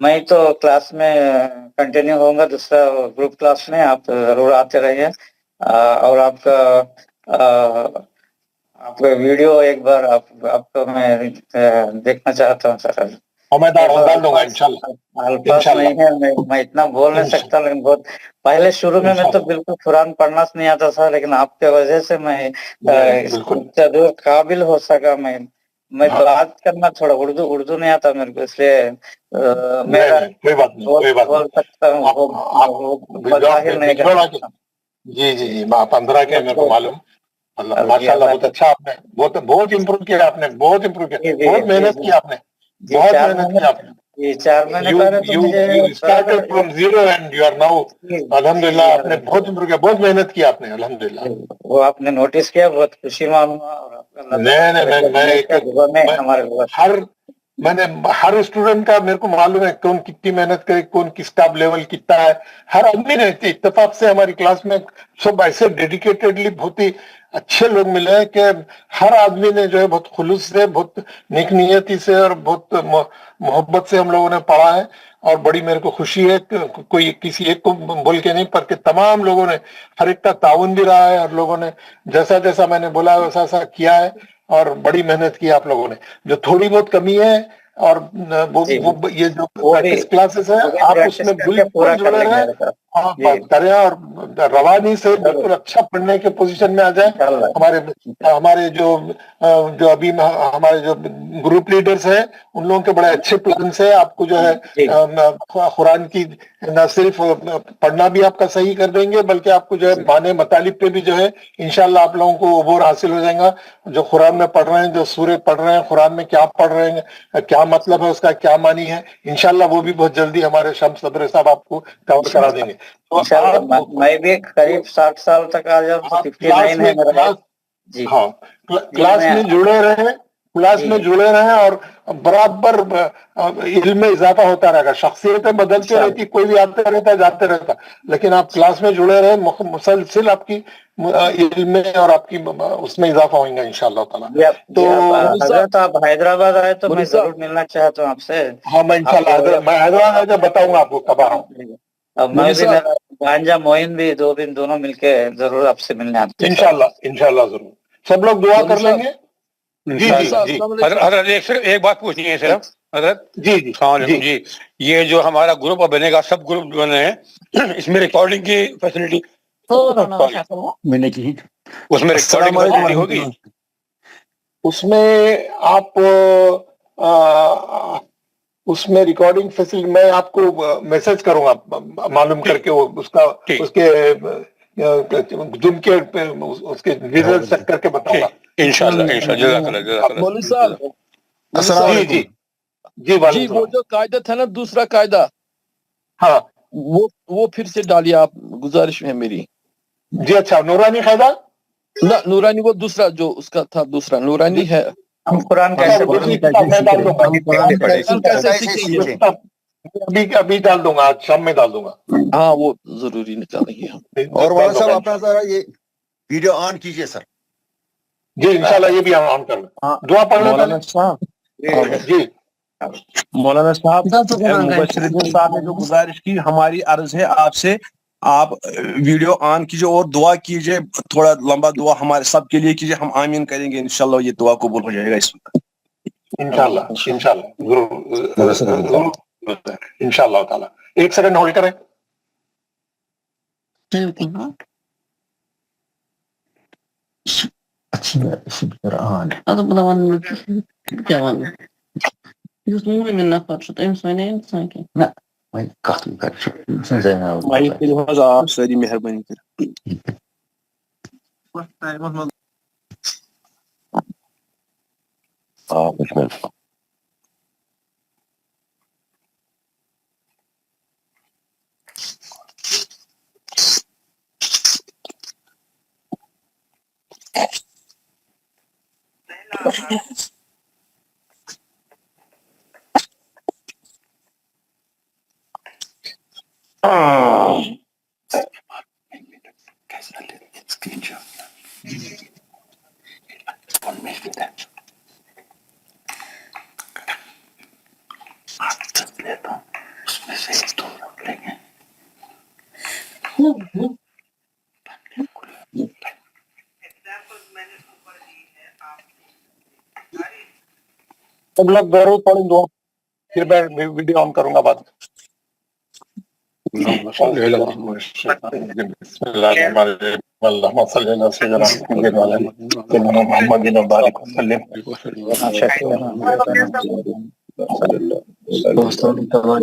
Speaker 8: मैं तो क्लास में कंटिन्यू होऊंगा, दूसरा ग्रुप क्लास में आप जरूर आते रहिए। और आपका वीडियो एक बार आपको मैं देखना चाहता हूँ सर।
Speaker 1: मैं डाल दूंगा इंशाल्लाह।
Speaker 8: अल्फाज नहीं है, मैं इतना बोल नहीं सकता, लेकिन बहुत पहले शुरू में मैं तो बिल्कुल कुरान पढ़ना नहीं आता था, लेकिन आपके वजह से मैं जरूर काबिल हो सका। मैं बात करना थोड़ा उर्दू नहीं आता मेरे को, इसलिए मेरा
Speaker 1: कोई बात नहीं
Speaker 8: बोल सकता हूँ, वो जाहिर नहीं कर सकता।
Speaker 1: जी आप 15 के मेरे को मालूम। माशाल्लाह बहुत अच्छा, आपने बहुत इम्प्रूव किया, आपने बहुत इम्प्रूव किया, बहुत मेहनत की आपने, बहुत मेहनत की आपने।
Speaker 8: ये 4 महीने पहले तो मुझे
Speaker 1: started from zero and you are now अल्हम्दुलिल्लाह, आपने बहुत इम्प्रूव किया, बहुत मेहनत की आपने अल्हम्दुलिल्लाह।
Speaker 8: वो आपने नोटिस किया, बहुत खुशी मालूम हुआ। और
Speaker 1: मैंने हर स्टूडेंट का मेरे को मालूम है कौन कितनी मेहनत करे, कौन किसका लेवल कितना है। हर आदमी ने इत्तेफाक से हमारी क्लास में सब ऐसे डेडिकेटेडली बहुत ही अच्छे लोग मिले हैं कि हर आदमी ने जो है बहुत खुलूस से, बहुत नेक नियति से और बहुत मोहब्बत से हम लोगों ने पढ़ा है। और बड़ी मेरे को खुशी है कि कोई किसी एक को बोल के नहीं, पर के तमाम लोगों ने, हर एक का ताउन भी रहा है, और लोगों ने जैसा जैसा मैंने बोला वैसा वैसा किया है, और बड़ी मेहनत की आप लोगों ने। जो थोड़ी बहुत कमी है और वो ये जो प्रैक्टिस क्लासेस है, आप उसमें बिल्कुल जुड़े रहें, आप बात करें और रवानी से बिल्कुल अच्छा पढ़ने के पोजीशन में आ जाए। हमारे जो अभी हमारे जो ग्रुप लीडर्स हैं, उन लोगों के बड़े अच्छे प्लान है। आपको जो है कुरान की न सिर्फ पढ़ना भी आपका सही कर देंगे, बल्कि आपको जो है माने मतालिब पे भी जो है इंशाल्लाह आप लोगों को अबूर हासिल हो जाएगा। जो कुरान में पढ़ रहे हैं, जो सूरत पढ़ रहे हैं, कुरान में क्या पढ़ रहे हैं, क्या मतलब है उसका, क्या मानी है, इंशाल्लाह वो भी बहुत जल्दी हमारे शम्स सदर साहब आपको कवर करा देंगे। तो
Speaker 8: मैं भी करीब 60 साल तक आ जाऊँ तो 59 है मेरा। जी
Speaker 1: हाँ, क्लास में जुड़े रहे, क्लास में जुड़े रहे, और बराबर इल्म में इजाफा होता रहेगा। शख्सियतें बदलती रहती, कोई भी आते रहता जाते रहता, लेकिन आप क्लास में जुड़े रहे, मुसलसिल आपकी इल्म में और आपकी उसमें इजाफा होगा इंशाअल्लाह ताला। तो
Speaker 8: हजरत आप हैदराबाद आए तो मैं जरूर मिलना चाहता हूँ आपसे।
Speaker 1: हाँ, मैं इंशाअल्लाह मैं हैदराबाद आकर बताऊंगा आपको कब आ रहा हूँ।
Speaker 8: अब मैं भी, मेरा भांजा मोइन भी, दोनों मिलके जरूर आपसे मिलने आते हैं
Speaker 1: इंशाअल्लाह जरूर। सब लोग दुआ कर लेंगे। जी
Speaker 4: हजरत एक बात पूछनी है सिर्फ हजरत। जी, ये जो हमारा ग्रुप बनेगा, सब ग्रुप बने हैं, इसमें रिकॉर्डिंग की फैसिलिटी
Speaker 17: मैंने की
Speaker 4: उसमें रिकॉर्डिंग फैसिलिटी होगी?
Speaker 1: उसमें आप उसमें रिकॉर्डिंग फैसिलिटी मैं आपको मैसेज करूंगा मालूम करके, वो उसके जुम के उसके रिजल्ट चेक करके बताऊंगा
Speaker 4: इंशाल्लाह।
Speaker 9: मौलवी साहब जी वो जो कायदा था ना, दूसरा कायदा,
Speaker 1: हाँ
Speaker 9: वो फिर से डालिए आप, गुजारिश है मेरी।
Speaker 1: जी अच्छा, नूरानी कायदा
Speaker 9: ना, नूरानी वो दूसरा जो उसका था, दूसरा नूरानी है।
Speaker 8: हम कुरान
Speaker 1: अभी डाल दूंगा, आज शाम में डाल दूंगा।
Speaker 9: हाँ, वो जरूरी निकालेंगे हम।
Speaker 17: और मौलाना साहब अपना जरा ये वीडियो ऑन कीजिए सर।
Speaker 1: जी इंशाल्लाह ये भी ऑन कर लो। दुआ पढ़
Speaker 12: मौलाना साहब
Speaker 1: जी,
Speaker 12: मौलाना साहब मुबश्शिरुद्दीन साहब ने जो गुजारिश की, हमारी अर्ज है आपसे, आप वीडियो ऑन कीजिए और दुआ कीजिए, थोड़ा लंबा दुआ हमारे सब के लिए कीजिए, हम आमीन करेंगे, इंशाल्लाह ये दुआ कबूल हो जाएगा इस वक्त।
Speaker 1: इंशाल्लाह इंशाल्लाह ताला। एक सेकंड होल्ड करें।
Speaker 12: आप सारी मेहरबानी करें।
Speaker 14: उसमें से एक दो रख लेंगे।
Speaker 1: सब लोग जरूर पढ़ें दो, फिर मैं वीडियो ऑन करूंगा बाद में।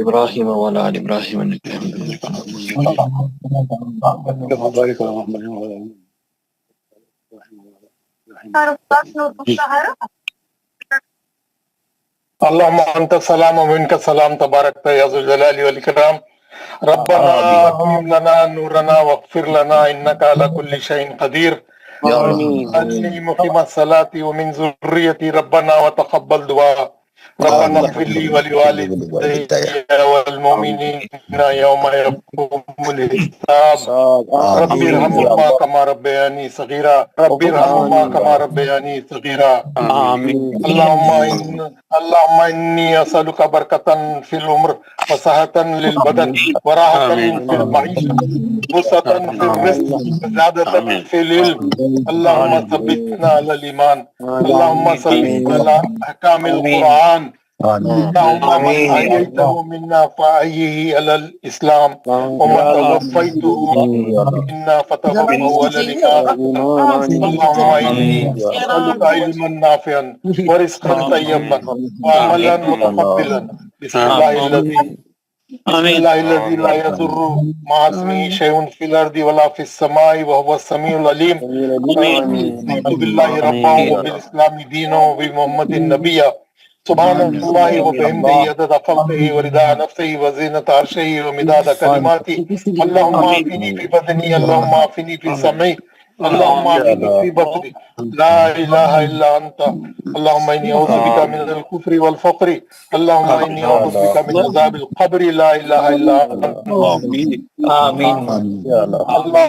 Speaker 2: ابراہیم وعلی آل ابراہیم انک حمید
Speaker 1: اللهم انت السلام ومنك السلام تبارك يا ذو الجلال والاكرام. ربنا اتمم لنا نورنا واغفر لنا انك على كل شيء قدير. اجعلني مقيم الصلاة ومن ذريتي ربنا وتقبل دعاء. ربنا اغفر لي ولوالدي والمؤمنين يوم يقوم الحساب. ربي ارحمهما كما ربياني صغيرا. ربي ارحمهما كما ربياني صغيرا. آمين. اللهم إني أسألك بركة في العمر وصحة للبدن وراحة في المعيشة وسعة في الرزق وزيادة في العلم. اللهم ثبتنا على الإيمان. اللهم ثبتنا على أحكام القرآن. اللهم من أحييته منا فأحيه على الإسلام ومن توفيته منا فتوفه على الإيمان. اللهم إني أسألك علما نافعا ورزقا طيبا وعملا متقبلا. بسم الله الذي لا يضر مع اسمه شيء في الأرض ولا في السماء وهو السميع العليم. رضيت بالله ربا وبالإسلام دينا وبمحمد نبيا. سبحان الله وبحمده عدد خلقه ورضا نفسه وزينة عرشه ومداد كلماته. اللهم عافني في بدني. اللهم عافني في سمعي. اللهم عافني في بصري. لا إله إلا أنت. اللهم إني أعوذ بك من الكفر والفقر. اللهم إني أعوذ بك من عذاب القبر. لا إله إلا أنت.
Speaker 13: آمین.
Speaker 1: اللہ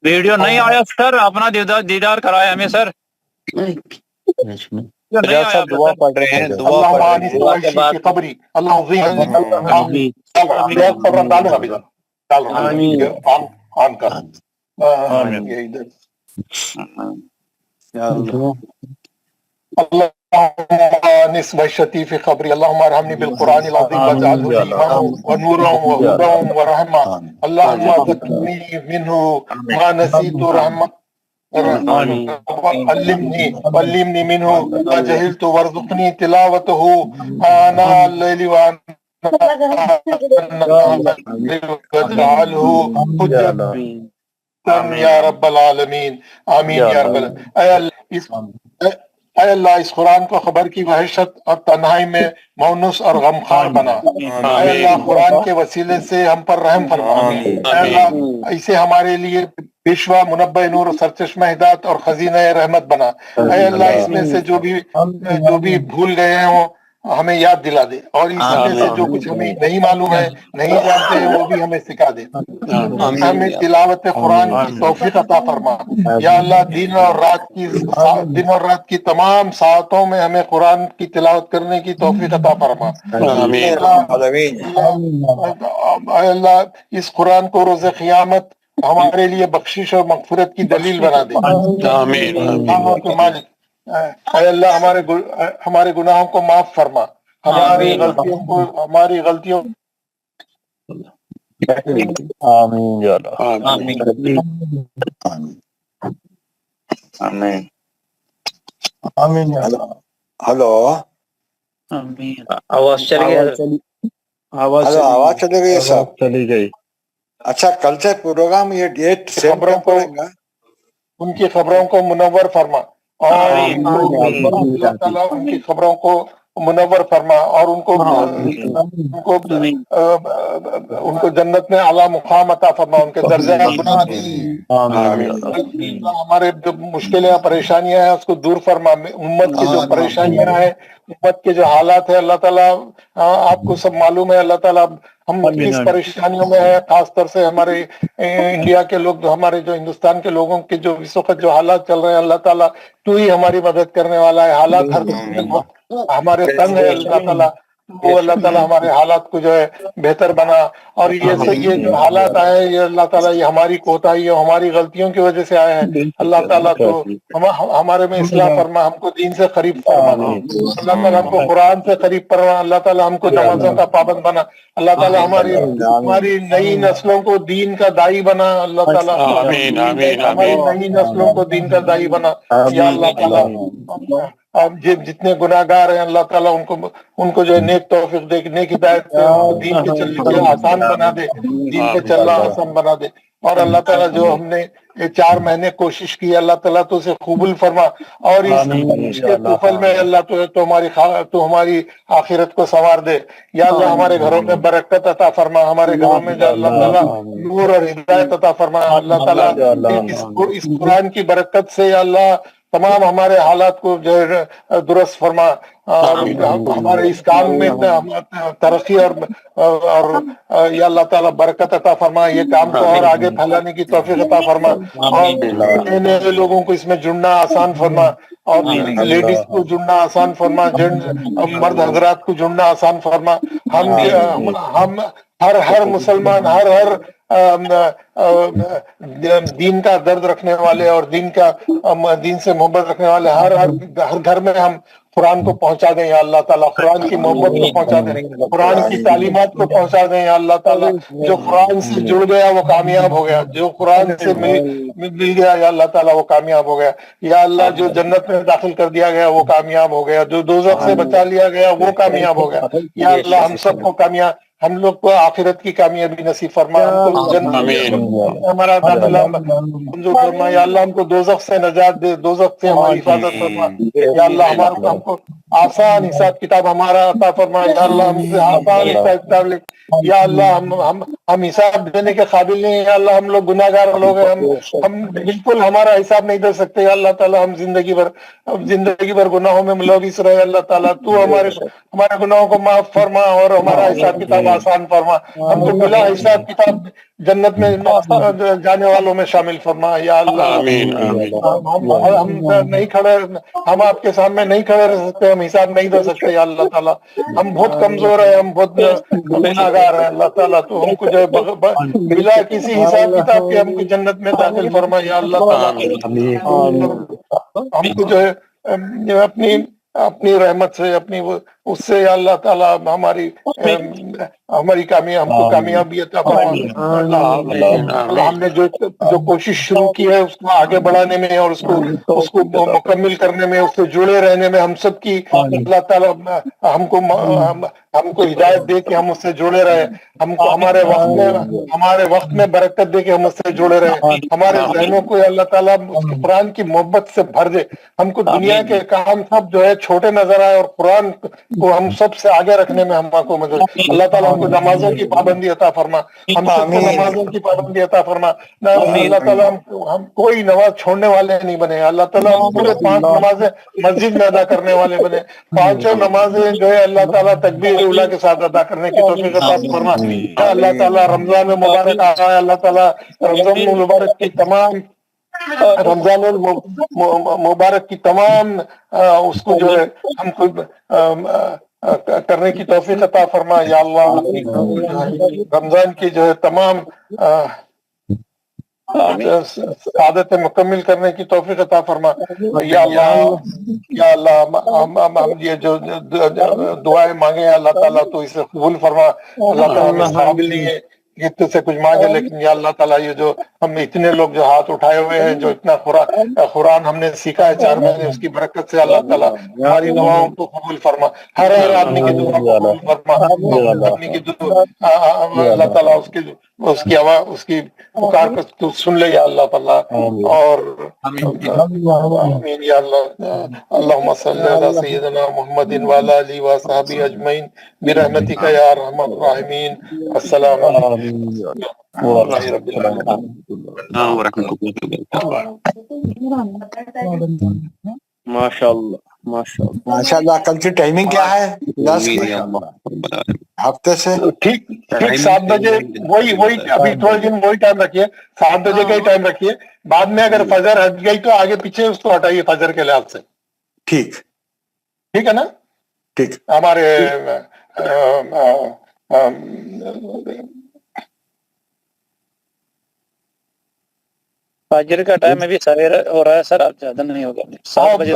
Speaker 13: ویڈیو نہیں آیا سر، اپنا دیدار کرائے ہمیں سر.
Speaker 5: حضرت صاحب دعا پڑھ رہے ہیں، دعا
Speaker 1: اللهم
Speaker 5: پڑھ رہے
Speaker 1: آنس وعيشي في قبري. اللهم زين قبرا ڈالو ابھی ڈال رہا آن کر. اللهم آنس وعيشتي في قبري. اللهم ارحمني بالقرآن العظيم واجعله لي إماما ونورا وهدى ورحمة. اللهم ذكرني منه ما نسيت رحمة. علمني منه ما جهلت وارزقني تلاوته آناء الليل وآناء النهار واجعله حجة يا رب العالمين. آمين يا رب العالمين. اے اللہ اس قرآن کو خبر کی وحشت اور تنہائی میں مونس اور غمخوار بنا. اے اللہ قرآن کے وسیلے سے ہم پر رحم فرما. اے اللہ اسے ہمارے لیے پیشوا منبع نور سرچشمہ ہدایت اور خزینہ رحمت بنا. اے اللہ اس میں سے جو بھی بھول گئے ہوں ہمیں یاد دلا دے، اور اس میں سے جو کچھ ہمیں نہیں معلوم ہے نہیں جانتے ہیں وہ بھی ہمیں سکھا دے. ہمیں تلاوت قرآن کی توفیق عطا فرما. یا اللہ دن اور رات کی تمام ساعتوں میں ہمیں قرآن کی تلاوت کرنے کی توفیق عطا فرما. اے اللہ اس قرآن کو روز قیامت ہمارے لیے بخشش اور مغفرت کی دلیل بنا دے. آمین. مالک اے اللہ ہمارے گناہوں کو معاف فرما. ہماری غلطیوں
Speaker 5: آمین یا اللہ.
Speaker 3: آمین. آمین یا اللہ. ہلو
Speaker 13: آواز چل گئی.
Speaker 3: آواز چلی گئی صاحب.
Speaker 11: چلی گئی.
Speaker 3: اچھا کل سے پروگرام یہ ڈیٹ
Speaker 1: خبروں کو ان کی خبروں کو منور فرما اور اللہ تعالیٰ ان کی خبروں کو मुनव्वर फरमा और उनको जन्नत में आला मुकाम अता फरमा, उनके दर्जा बुलंद हमारे जो मुश्किलें परेशानियां हैं उसको दूर फरमा, उम्मत की जो परेशानियां हैं, उम्मत के जो हालात है अल्लाह ताला आपको सब मालूम है अल्लाह ताला, हम किस परेशानियों में है, खास तौर से हमारे इंडिया के लोग, हमारे जो हिंदुस्तान के लोगों के जो इस वक्त जो हालात चल रहे हैं, अल्लाह ताला तू ही हमारी मदद करने वाला है। हालात हर हमारे तंग है अल्लाह ताला, वो अल्लाह ताला हमारे हालात को जो है बेहतर बना, और ये जो हालात आए ये अल्लाह ताला ये हमारी कोताही है, हमारी गलतियों की वजह से आए हैं। अल्लाह ताला तो हमारे में इस्लाह फरमा, हमको दीन से करीब फरमा, अल्लाह ताला हमको कुरान से करीब फरमा, अल्लाह ताला हमको नमाजों का पाबंद बना, अल्लाह ताला हमारी नई नस्लों को दीन का दाई बना, अल्लाह ताला हमारी नई नस्लों को दीन का दाई बना। या अल्लाह ताला अब जितने गुनाहगार हैं अल्लाह ताला उनको जो है नेक तौफीक दे, नेक हिदायत दे, दीन पे चलने के आसान बना दे, दीन पे चलना आसान बना दे। और अल्लाह ताला जो हमने ये 4 महीने कोशिश की अल्लाह ताला तो उसे कबूल फरमा, और इसके तूफल में अल्लाह तो हमारी आखिरत को संवार दे। या अल्लाह हमारे घरों में बरकत अता फरमा, हमारे घरों में जो अल्लाह ताला नूर और हिदायत अता फरमा, अल्लाह ताला इस कुरान की बरकत से या अल्लाह तमाम हमारे हालात को जो है दुरुस्त फरमा, हमारे इस काम में तरक्की और या अल्लाह ताला बरकत अता फरमा, ये काम को और आगे फैलाने की तौफीक अता फरमा, और नए नए लोगों को इसमें जुड़ना आसान फरमा, और लेडीज को जुड़ना आसान फरमा, जेंट्स मर्द हजरात को जुड़ना आसान फरमा। हम हर मुसलमान हर दीन का दर्द रखने वाले और दीन से मोहब्बत रखने वाले हर घर में हम कुरान को पहुंचा दें या अल्लाह ताला, कुरान की मोहब्बत को पहुंचा दें, कुरान की तालीमात को पहुंचा दें या अल्लाह ताला। जो कुरान से जुड़ गया वो कामयाब हो गया, जो कुरान से मिल गया या अल्लाह ताला वो कामयाब हो गया। या अल्लाह जो जन्नत में दाखिल कर दिया गया वो कामयाब हो गया, जो दोज़ख से बचा लिया गया वो कामयाब हो गया। या अल्लाह हम सबको कामयाब, हम लोग को आखिरत की कामयाबी नसीब फरमा, हमको जन्नत हमारा दाखिला मंजूर फरमा। या अल्लाह हमको दोज़ख से नजात दे, दोज़ख से हमारी हिफाजत फरमा। या अल्लाह हमको आसान हिसाब किताब हमारा अता फरमा। या अल्लाह हमसे आसान हिसाब किताब ले। या अल्लाह हम हिसाब देने के काबिल नहीं है, या अल्लाह हम लोग गुनाहगार लोग हैं, हम बिल्कुल हमारा हिसाब नहीं दे सकते। या अल्लाह ताला हम जिंदगी भर गुनाहों में मुलविस रहे, अल्लाह ताला तू हमारे गुनाहों को माफ फरमा और हमारा हिसाब किताब आसान फरमा, हमको बिला हिसाब किताब जन्नत में जाने वालों में शामिल फरमा। या अल्लाह हम नहीं खड़े, हम आपके सामने नहीं खड़े रह सकते, हम हिसाब नहीं दे सकते। या अल्लाह ताला हम बहुत कमजोर है, हम बहुत गुनाहगार है, अल्लाह ताला तो हमको जो है बिला किसी हिसाब किताब के हमको जन्नत में दाखिल फरमा। या अल्लाह ताला हमको जो है अपनी रहमत से उससे या अल्लाह ताला हमारी कामयाबी अता फरमा। हमने जो कोशिश शुरू की है उसको आगे बढ़ाने में और उसको मुकम्मल करने में, उससे जुड़े रहने में हम सब की अल्लाह ताला हमको हिदायत दे कि हम उससे जुड़े रहे, हमको हमारे वक्त में बरकत दे कि हम उससे जुड़े रहे, हमारे जहनों को अल्लाह ताला कुरान की मोहब्बत से भर दे, हमको दुनिया के काम सब जो है छोटे नजर आए और कुरान को हम सबसे आगे रखने में हमको मदद। अल्लाह ताला हमको नमाजों की पाबंदी अता फरमा, हम सबको नमाजों की पाबंदी अता फरमा। अल्लाह ताला हम कोई नमाज छोड़ने वाले नहीं बने, अल्लाह ताला हम पूरे 5 नमाजें मस्जिद में अदा करने वाले बने, 5 नमाजें जो है अल्लाह ताला तकबीर उला के साथ अदा करने की तौफीक अता फरमा। अल्लाह ताला रमजान मुबारक आ रहा है, अल्लाह ताला रमजान मुबारक की तमाम मुबारक की तमाम उसको जो है हमको करने की तौफीक अता फरमा। या अल्लाह रमजान की जो है तमाम आदतें मुकम्मल करने की तौफीक अता फरमा। या अल्लाह हम ये जो दुआएं मांगे अल्लाह ताला तो इसे कबूल फरमा। अल्लाह ताला काबिल नहीं है कि तुझसे कुछ मांगे, लेकिन या अल्लाह ताला ये जो हम इतने लोग जो हाथ उठाए हुए हैं, जो इतना कुरान हमने सीखा है 4 महीने, उसकी बरकत से अल्लाह ताला हमारी दुआओं को कबूल फरमा, हर आदमी की दुआ को कबूल फरमा, आदमी की दुआ अल्लाह ताला उसकी आवाज, उसकी पुकार को तू सुन ले या अल्लाह ताला। और आमीन या अल्लाह। अल्लाहुम्मा सल्ली अला सय्यिदिना मुहम्मदिन व अला आलिहि व असहाबिहि अजमईन बिरहमतिका या अरहमर राहिमीन। अस्सलामु
Speaker 3: माशाल्लाह। कल की टाइमिंग क्या है हफ्ते से?
Speaker 1: ठीक 7 बजे, वही अभी थोड़े दिन वही टाइम रखिए, 7 बजे का ही टाइम रखिए। बाद में अगर फजर हट गई तो आगे पीछे उसको हटाइए फजर के लिहाज से। ठीक है ना? ठीक। हमारे
Speaker 13: फजर का टाइम अभी सवेर हो रहा है सर, अब ज्यादा नहीं होगा 7 बजे।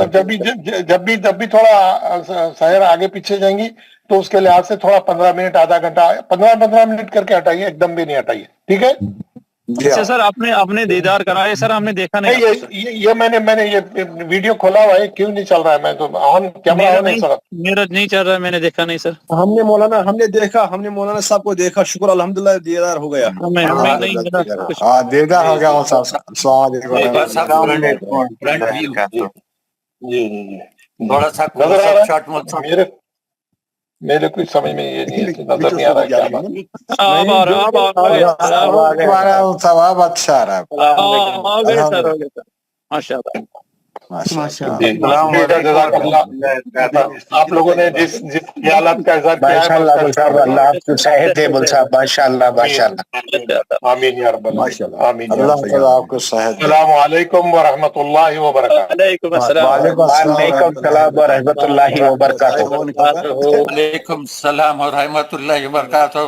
Speaker 1: जब भी थोड़ा शहर आगे पीछे जाएंगी तो उसके लिहाज से थोड़ा 15 मिनट, आधा घंटा, 15 मिनट करके हटाइए, एकदम भी नहीं हटाइए। ठीक है?
Speaker 13: अच्छा सर, आपने दीदार कराए सर? हमने देखा नहीं।
Speaker 1: ये मैंने ये वीडियो खोला हुआ है, क्यों नहीं चल रहा है? मैं तो ऑन कैमरा ऑन है सर।
Speaker 13: मेरा नहीं चल रहा है, मैंने देखा नहीं सर।
Speaker 12: हमने मौलाना साहब को देखा, शुक्र अल्हम्दुलिल्लाह दीदार हो गया।
Speaker 3: दीदार हो गया
Speaker 14: थोड़ा सा
Speaker 1: मेरे कुछ समझ में ये नहीं है, नजर नहीं आ रहा है क्या बात।
Speaker 3: सवाब अच्छा आ रहा है।
Speaker 1: आप लोगों ने जिस हालत का इज़हार किया है, आमीन या रब्बल आमीन।
Speaker 3: आपको सेहत।
Speaker 1: अस्सलामु अलैकुम व रहमतुल्लाहि व बरकातहू।
Speaker 13: वालेकुम अस्सलाम
Speaker 16: व रहमतुल्लाहि व बरकातहू।
Speaker 14: वालेकुम सलाम व रहमतुल्लाहि व बरकातहू।